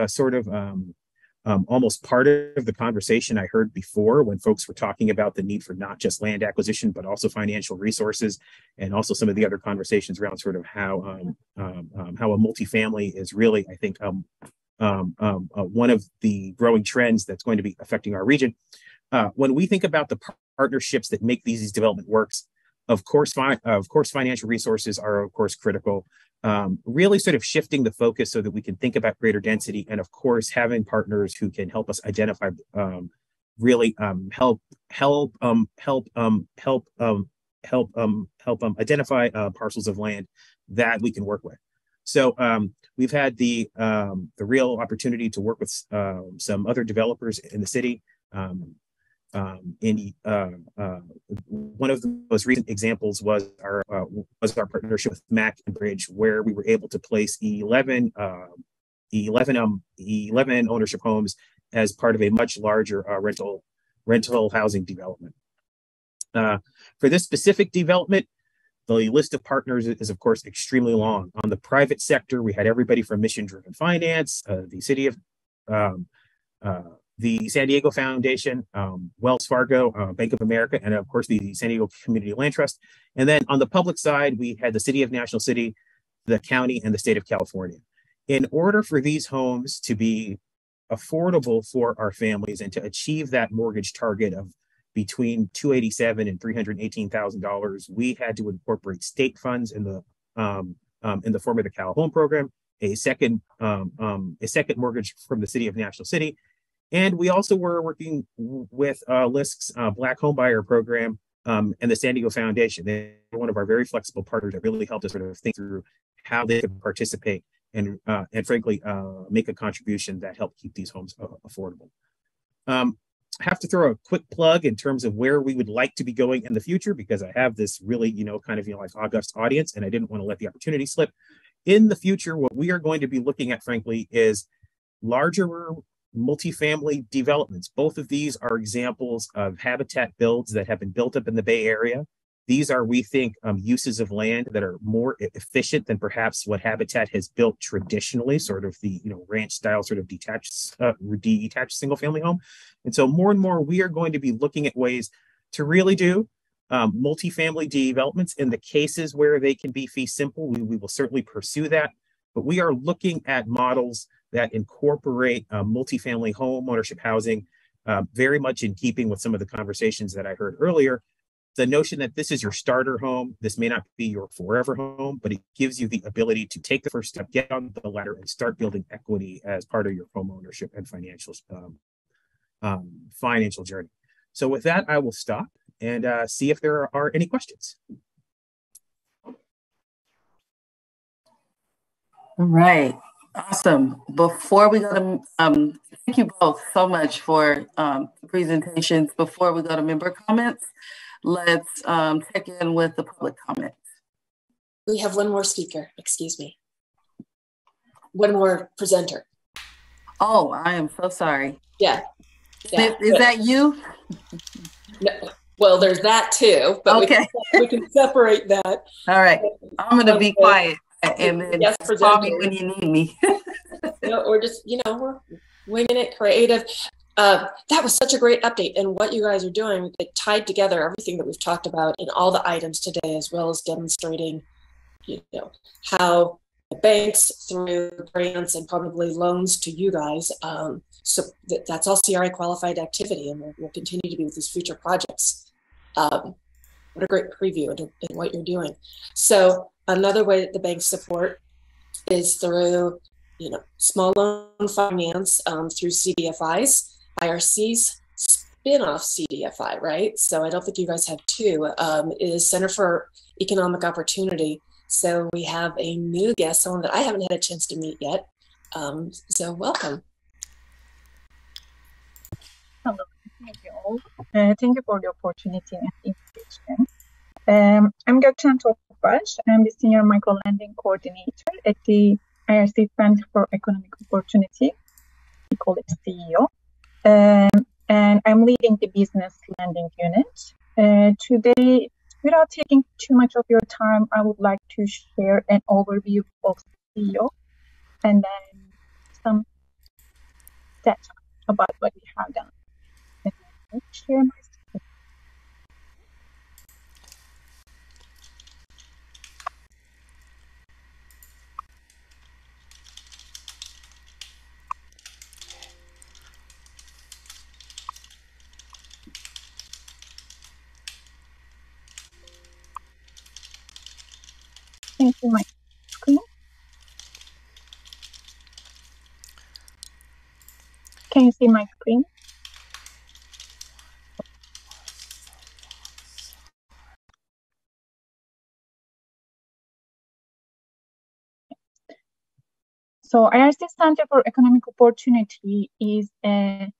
almost part of the conversation I heard before when folks were talking about the need for not just land acquisition, but also financial resources, and also some of the other conversations around sort of how a multifamily is really, I think, one of the growing trends that's going to be affecting our region. When we think about the partnerships that make these development works, Of course, financial resources are, of course, critical. Really sort of shifting the focus so that we can think about greater density, and of course, having partners who can help us identify, identify parcels of land that we can work with. So we've had the real opportunity to work with some other developers in the city. One of the most recent examples was our partnership with Mac and Bridge, where we were able to place 11 ownership homes as part of a much larger rental housing development. For this specific development, the list of partners is, of course, extremely long. On the private sector, we had everybody from Mission Driven Finance, the city of the San Diego Foundation, Wells Fargo, Bank of America, and of course the San Diego Community Land Trust. And then on the public side, we had the city of National City, the county, and the state of California. In order for these homes to be affordable for our families and to achieve that mortgage target of between $287,000 and $318,000, we had to incorporate state funds in the form of the Cal Home Program, a second mortgage from the city of National City. And we also were working with LISC's Black Homebuyer Program and the San Diego Foundation. They're one of our very flexible partners that really helped us sort of think through how they could participate and frankly, make a contribution that helped keep these homes affordable. I have to throw a quick plug in terms of where we would like to be going in the future, because I have this really, like august audience, and I didn't want to let the opportunity slip. In the future, what we are going to be looking at, frankly, is larger multifamily developments. Both of these are examples of habitat builds that have been built up in the Bay Area. These are, we think, uses of land that are more efficient than perhaps what Habitat has built traditionally, sort of the ranch style, sort of detached single family home. And so more and more, we are going to be looking at ways to really do multifamily developments. In the cases where they can be fee simple, we will certainly pursue that. But we are looking at models that incorporate multifamily home ownership housing, very much in keeping with some of the conversations that I heard earlier. The notion that this is your starter home, this may not be your forever home, but it gives you the ability to take the first step, get on the ladder, and start building equity as part of your home ownership and financial journey. So with that, I will stop and see if there are any questions. All right. Awesome. Before we go to, thank you both so much for presentations. Before we go to member comments, let's check in with the public comments. We have one more speaker, excuse me. One more presenter. Oh, I am so sorry. Yeah. Is that you? No, well, there's that too, but okay. we can separate that. All right. I'm going to be quiet and then call me when you need me. We're just, we're winging it, creative. That was such a great update, and what you guys are doing, it tied together everything that we've talked about in all the items today, as well as demonstrating, how the banks through grants and probably loans to you guys. So that's all CRA qualified activity, and we'll continue to be with these future projects. What a great preview into what you're doing. So another way that the banks support is through, small loan finance through CDFIs, IRC's spin-off CDFI, right? So I don't think you guys have two, is Center for Economic Opportunity. So we have a new guest, someone that I haven't had a chance to meet yet. So welcome. Hello, thank you all. Thank you for the opportunity and invitation. I'm Gökçen Topbaş. I'm the Senior Micro-Lending Coordinator at the IRC Center for Economic Opportunity. We call it CEO. And I'm leading the business lending unit. Today, without taking too much of your time, I would like to share an overview of CEO and then some data about what we have done. Share my screen. Can you see my screen? Can you see my screen? So IRC Center for Economic Opportunity is a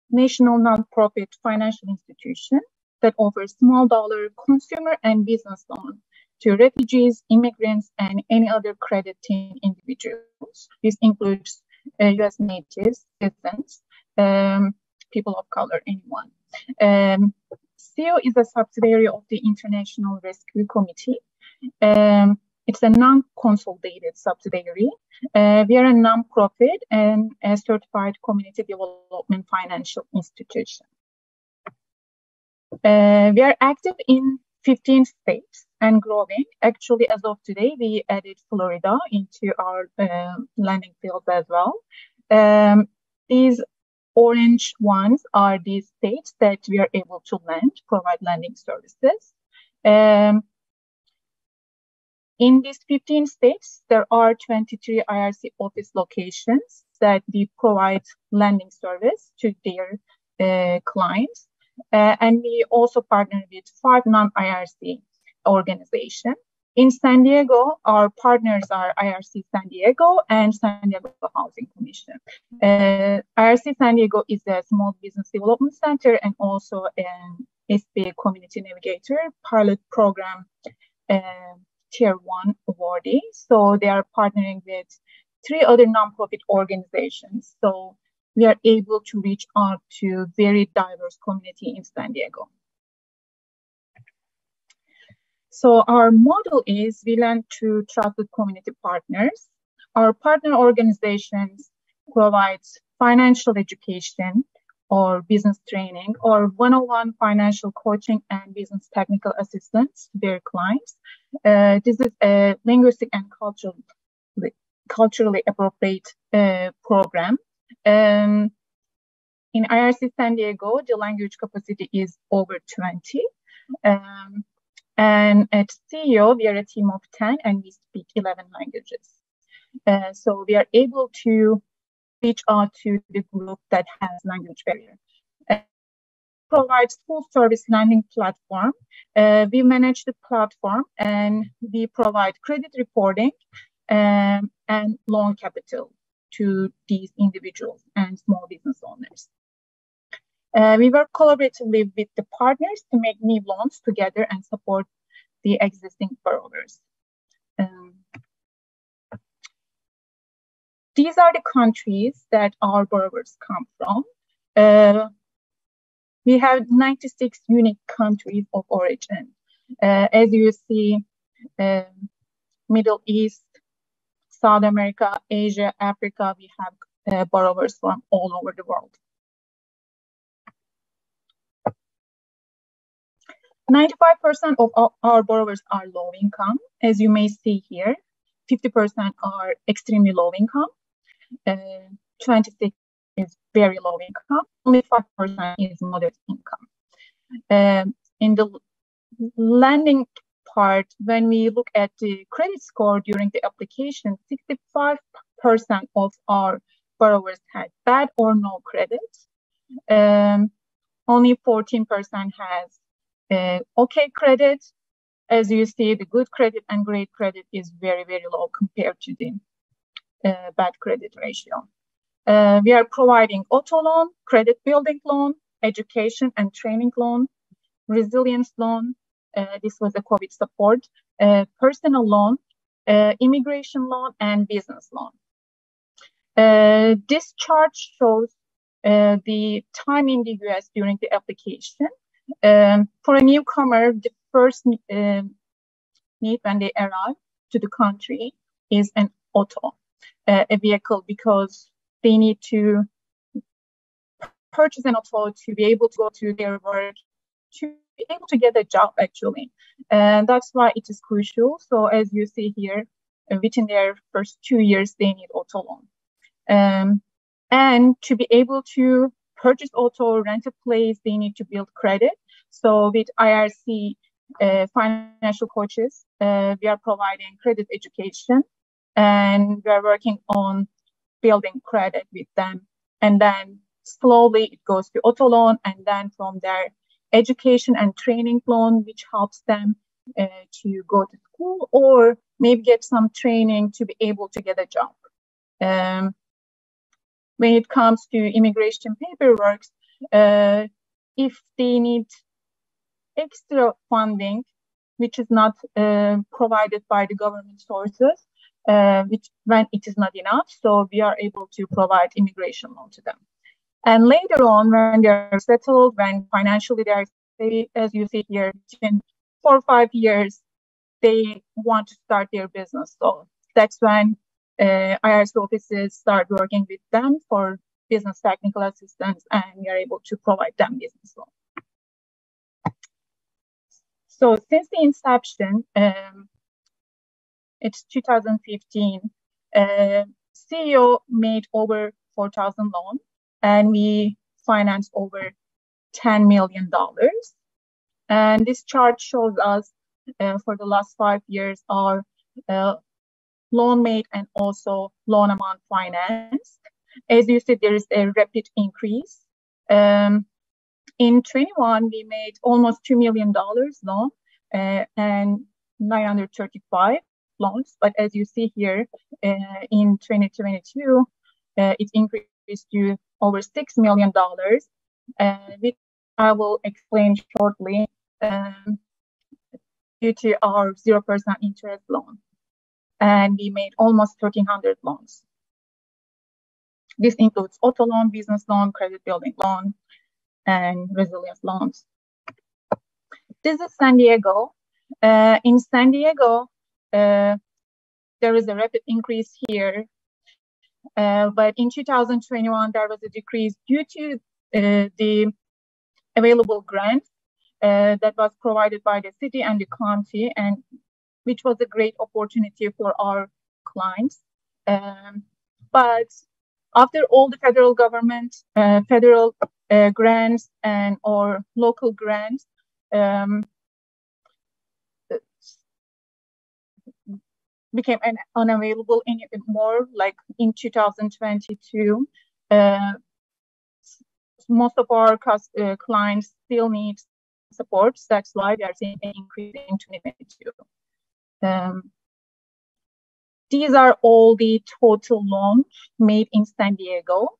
national nonprofit financial institution that offers small dollar consumer and business loans to refugees, immigrants, and any other crediting individuals. This includes U.S. natives, citizens, people of color, anyone. CEO is a subsidiary of the International Rescue Committee. It's a non-consolidated subsidiary. We are a non-profit and a certified community development financial institution. We are active in 15 states and growing. Actually, as of today, we added Florida into our lending field as well. These orange ones are the states that we are able to provide lending services. In these 15 states, there are 23 IRC office locations that we provide lending service to their clients. And we also partner with 5 non-IRC organizations. In San Diego, our partners are IRC San Diego and San Diego Housing Commission. IRC San Diego is a small business development center and also an SBA Community Navigator pilot program Tier 1 awardee. So they are partnering with 3 other nonprofit organizations. So we are able to reach out to very diverse community in San Diego. So our model is we lend to trusted community partners. Our partner organizations provide financial education or business training or one-on-one financial coaching and business technical assistance to their clients. This is a linguistic and culturally appropriate program. In IRC San Diego, the language capacity is over 20. And at CEO, we are a team of 10 and we speak 11 languages. So we are able to reach out to the group that has language barrier. Provides full service lending platform. We manage the platform and we provide credit reporting and loan capital to these individuals and small business owners. We work collaboratively with the partners to make new loans together and support the existing borrowers. These are the countries that our borrowers come from. We have 96 unique countries of origin. As you see, Middle East, South America, Asia, Africa, we have borrowers from all over the world. 95% of our borrowers are low income. As you may see here, 50% are extremely low income. 26% is very low income. Only 5% is moderate income. In the lending part, when we look at the credit score during the application, 65% of our borrowers had bad or no credit. Only 14% has okay credit. As you see, the good credit and great credit is very, very low compared to the bad credit ratio. We are providing auto loan, credit building loan, education and training loan, resilience loan. This was a COVID support, personal loan, immigration loan, and business loan. This chart shows the time in the US during the application. For a newcomer, the first need when they arrive to the country is an auto, a vehicle, because they need to purchase an auto to be able to go to their work, to be able to get a job, actually. And that's why it is crucial. So as you see here, within their first 2 years, they need auto loan. And to be able to purchase auto, rent a place, they need to build credit. So with IRC financial coaches. We are providing credit education, and we are working on building credit with them. And then slowly it goes to auto loan, and then from there, education and training loan, which helps them to go to school or maybe get some training to be able to get a job. When it comes to immigration paperwork, if they need extra funding, which is not provided by the government sources, which when it is not enough, so we are able to provide immigration loan to them. And later on, when they're settled, when financially they are steady, as you see here, in 4 or 5 years, they want to start their business. So that's when IRC offices start working with them for business technical assistance, and we are able to provide them business loan. So since the inception, it's 2015, CEO made over 4,000 loans, and we financed over $10 million. And this chart shows us for the last 5 years our loan made and also loan amount financed. As you see, there is a rapid increase. In 21, we made almost $2 million loan and 935 loans. But as you see here, in 2022, it increased to over $6 million, which I will explain shortly, due to our 0% interest loan. And we made almost 1,300 loans. This includes auto loan, business loan, credit building loan, and resilience loans. This is San Diego. In San Diego, there is a rapid increase here. But in 2021, there was a decrease due to the available grants that was provided by the city and the county, and which was a great opportunity for our clients. But after all the federal government, federal grants and or local grants became unavailable anymore, like in 2022, most of our clients still need support. That's why we are seeing an increase in 2022. These are all the total loans made in San Diego.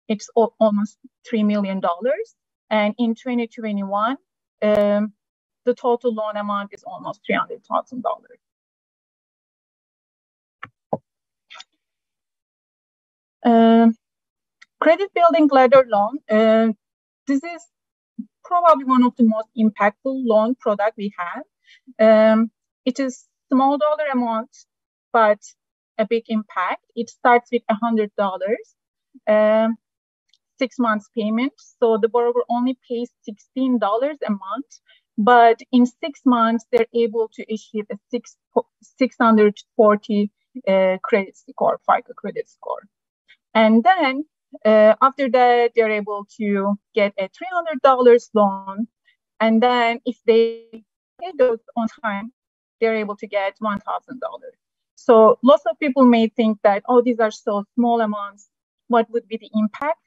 It's almost $3 million. And in 2021, the total loan amount is almost $300,000. Credit building ladder loan. This is probably one of the most impactful loan product we have. It is small dollar amount, but a big impact. It starts with $100, 6 months payment. So the borrower only pays $16 a month, but in 6 months, they're able to issue a 640 credit score, FICO credit score. And then after that, they're able to get a $300 loan. And then if they pay those on time, they're able to get $1,000. So lots of people may think that, oh, these are so small amounts. What would be the impact?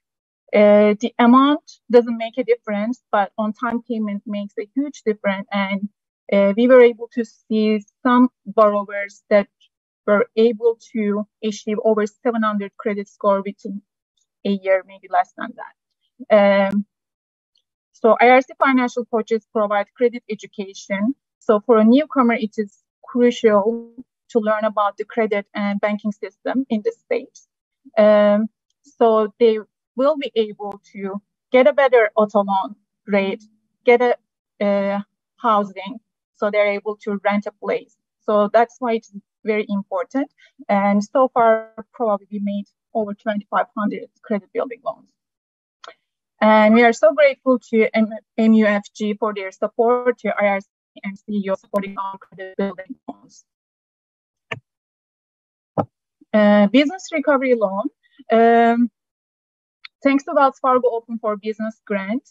The amount doesn't make a difference, but on-time payment makes a huge difference. And we were able to see some borrowers that were able to issue over 700 credit score within a year, maybe less than that. So IRC financial coaches provide credit education. So for a newcomer, it is crucial to learn about the credit and banking system in the States. So they will be able to get a better auto loan rate, get a housing, so they're able to rent a place. So that's why it's very important. And so far, probably we made over 2,500 credit building loans. And we are so grateful to MUFG for their support, to IRC and CEO supporting our credit building loans. Business recovery loan. Thanks to Wells Fargo Open for Business grant,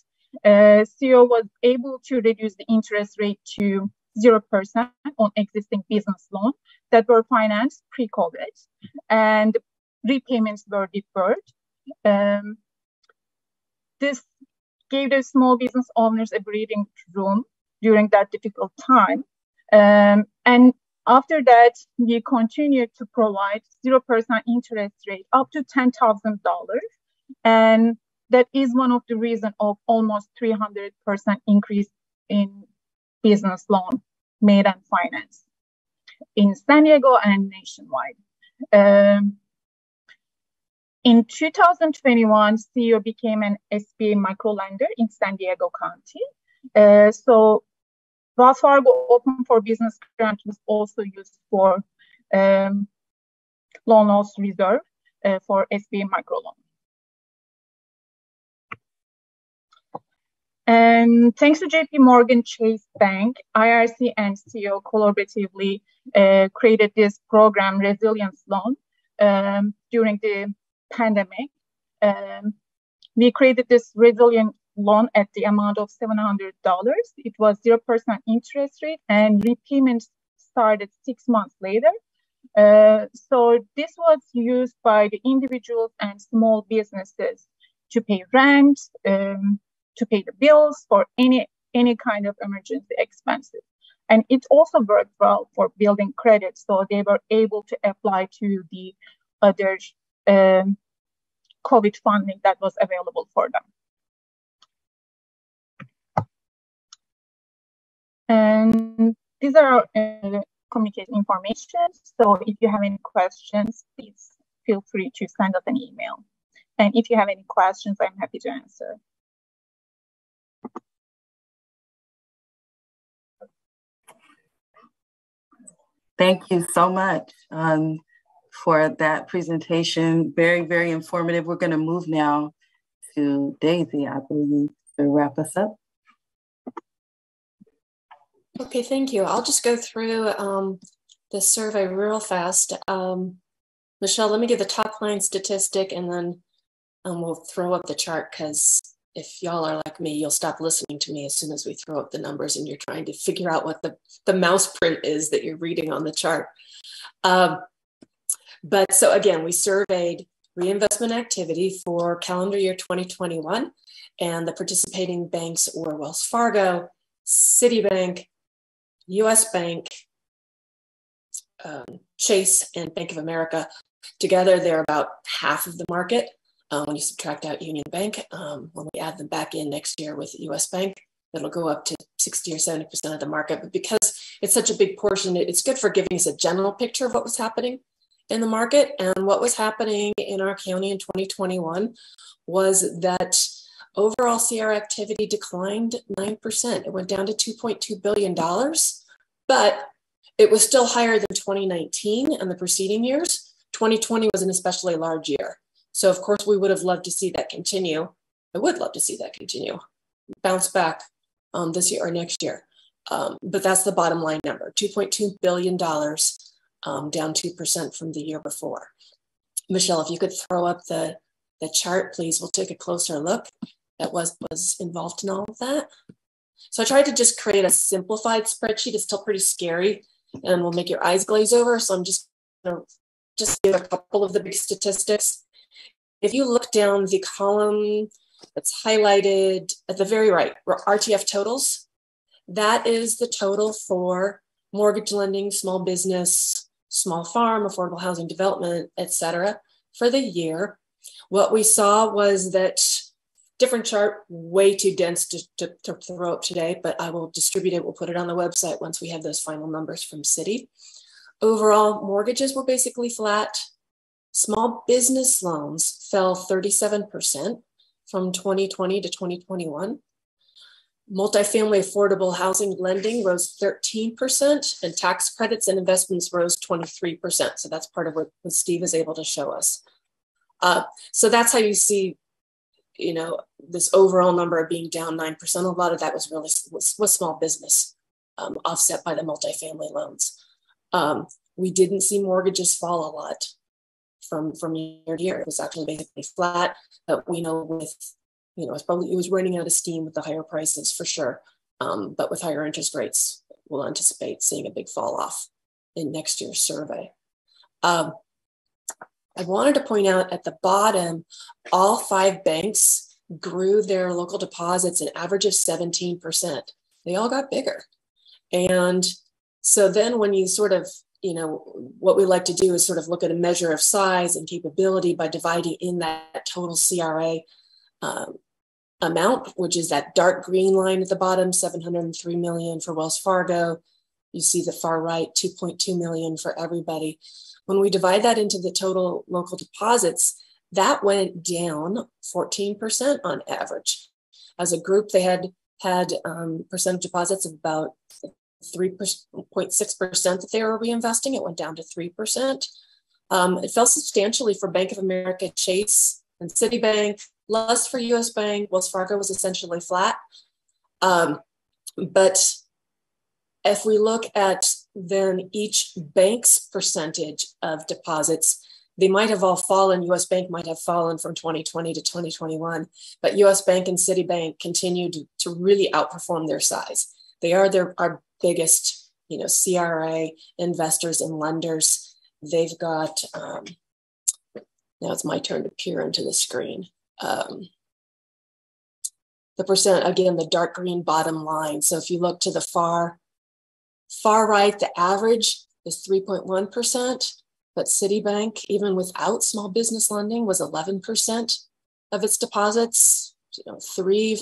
CEO was able to reduce the interest rate to 0% on existing business loans that were financed pre-COVID, and repayments were deferred. This gave the small business owners a breathing room during that difficult time. And after that, we continued to provide 0% interest rate up to $10,000. And that is one of the reasons of almost 300% increase in business loan made and financed in San Diego and nationwide. In 2021, CEO became an SBA microlender in San Diego County. So Wells Fargo Open for Business grant was also used for loan loss reserve for SBA microloan. And thanks to JP Morgan Chase Bank, IRC and CEO collaboratively created this program, Resilience Loan, during the pandemic. We created this Resilient Loan at the amount of $700. It was 0% interest rate, and repayments started 6 months later. So this was used by the individuals and small businesses to pay rent, to pay the bills for any kind of emergency expenses. And it also worked well for building credit, so they were able to apply to the other COVID funding that was available for them. And these are our communication information. So if you have any questions, please feel free to send us an email. And if you have any questions, I'm happy to answer. Thank you so much for that presentation. Very, very informative. We're going to move now to Daisy, I believe, to wrap us up. Okay, thank you. I'll just go through the survey real fast. Michelle, let me give the top line statistic, and then we'll throw up the chart, because if y'all are like me, you'll stop listening to me as soon as we throw up the numbers and you're trying to figure out what the mouse print is that you're reading on the chart. But so again, we surveyed reinvestment activity for calendar year 2021, and the participating banks were Wells Fargo, Citibank, US Bank, Chase, and Bank of America. Together, they're about half of the market. When you subtract out Union Bank, when we add them back in next year with US Bank, it'll go up to 60 or 70% of the market. But because it's such a big portion, it's good for giving us a general picture of what was happening in the market. And what was happening in our county in 2021 was that overall CR activity declined 9%. It went down to $2.2 billion, but it was still higher than 2019 and the preceding years. 2020 was an especially large year. So of course we would have loved to see that continue. I would love to see that continue, bounce back this year or next year. But that's the bottom line number, $2.2 billion, down 2% from the year before. Michelle, if you could throw up the chart, please, we'll take a closer look at what was involved in all of that. So I tried to just create a simplified spreadsheet. It's still pretty scary and will make your eyes glaze over. So I'm just going to give a couple of the big statistics. If you look down the column that's highlighted at the very right, RTF totals, that is the total for mortgage lending, small business, small farm, affordable housing development, et cetera, for the year. What we saw was that different chart, way too dense to throw up today, but I will distribute it. We'll put it on the website once we have those final numbers from Citi. Overall, mortgages were basically flat. Small business loans fell 37% from 2020 to 2021. Multifamily affordable housing lending rose 13%, and tax credits and investments rose 23%. So that's part of what Steve is able to show us. So that's how you see, you know, this overall number of being down 9%. A lot of that was really was small business, offset by the multifamily loans. We didn't see mortgages fall a lot from year to year. It was actually basically flat, but we know with it was running out of steam with the higher prices for sure. But with higher interest rates, we'll anticipate seeing a big fall off in next year's survey. I wanted to point out at the bottom, all 5 banks grew their local deposits an average of 17%. They all got bigger. And so then when you sort of, what we like to do is sort of look at a measure of size and capability by dividing in that total CRA amount, which is that dark green line at the bottom, 703 million for Wells Fargo. You see the far right, 2.2 million for everybody. When we divide that into the total local deposits, that went down 14% on average. As a group, they had percentage deposits of about 3.6% that they were reinvesting. It went down to 3%. It fell substantially for Bank of America, Chase, and Citibank, less for US Bank. Wells Fargo was essentially flat. But if we look at then each bank's percentage of deposits, they might have all fallen. US Bank might have fallen from 2020 to 2021, but US Bank and Citibank continued to really outperform their size. They are our biggest, CRA investors and lenders. They've got, now it's my turn to peer into the screen. The percent, again, the dark green bottom line. So if you look to the far right, the average is 3.1%, but Citibank, even without small business lending, was 11% of its deposits,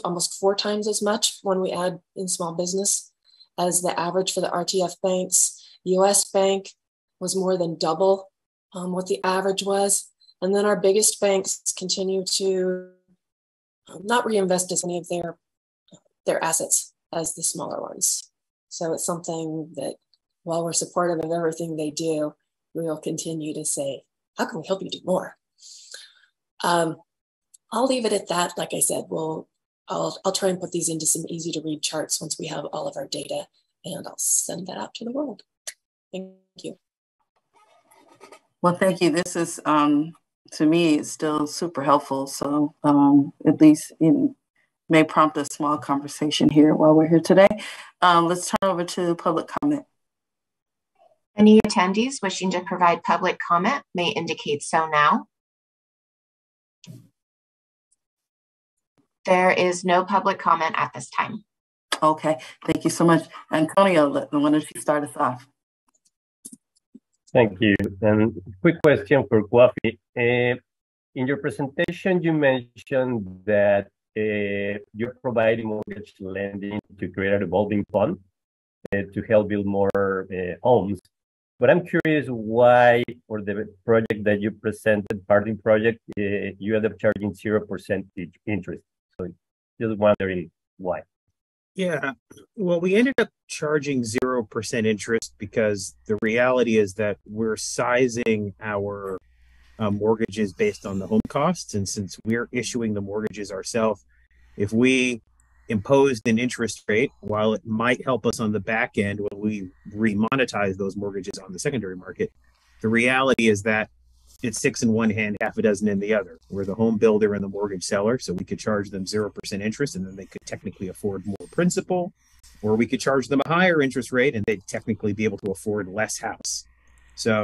almost 4 times as much when we add in small business as the average for the RTF banks. US Bank was more than double what the average was. And then our biggest banks continue to not reinvest as many of their assets as the smaller ones. So it's something that while we're supportive of everything they do, we'll continue to say, how can we help you do more? I'll leave it at that. Like I said, I'll try and put these into some easy to read charts once we have all of our data, and I'll send that out to the world. Thank you. Well, thank you. This is, to me, it's still super helpful. So at least it may prompt a small conversation here while we're here today. Let's turn over to public comment. Any attendees wishing to provide public comment may indicate so now. There is no public comment at this time. Okay, thank you so much. Antonio, why don't you start us off? Thank you. And quick question for Kwafi. In your presentation, you mentioned that you're providing mortgage lending to create a revolving fund to help build more homes. But I'm curious why, for the project that you presented, Parting Project, you end up charging 0% interest. So just wondering why. Yeah, well, we ended up charging 0% interest because the reality is that we're sizing our mortgages based on the home costs. And since we're issuing the mortgages ourselves, if we imposed an interest rate, while it might help us on the back end when we remonetize those mortgages on the secondary market, the reality is that it's 6 in one hand, half a dozen in the other. We're the home builder and the mortgage seller, so we could charge them 0% interest, and then they could technically afford more principal, or we could charge them a higher interest rate, and they'd technically be able to afford less house. So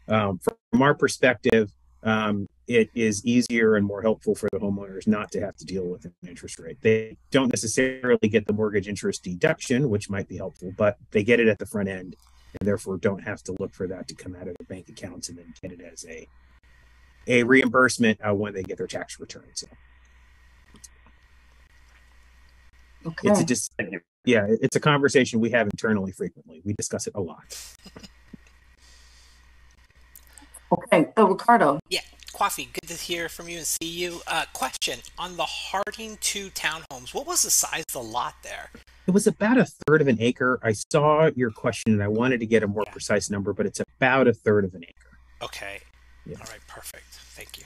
from our perspective, it is easier and more helpful for the homeowners not to have to deal with an interest rate. They don't necessarily get the mortgage interest deduction, which might be helpful, but they get it at the front end, and therefore don't have to look for that to come out of their bank accounts and then get it as a reimbursement when they get their tax return. So okay. It's a conversation we have internally frequently. We discuss it a lot. Okay, Ricardo. Yeah, Kwafi, good to hear from you and see you. Question on the Harding 2 townhomes. What was the size of the lot there? It was about 1/3 of an acre. I saw your question and I wanted to get a more precise number, but it's about 1/3 of an acre. Okay. Yeah. All right, perfect. Thank you.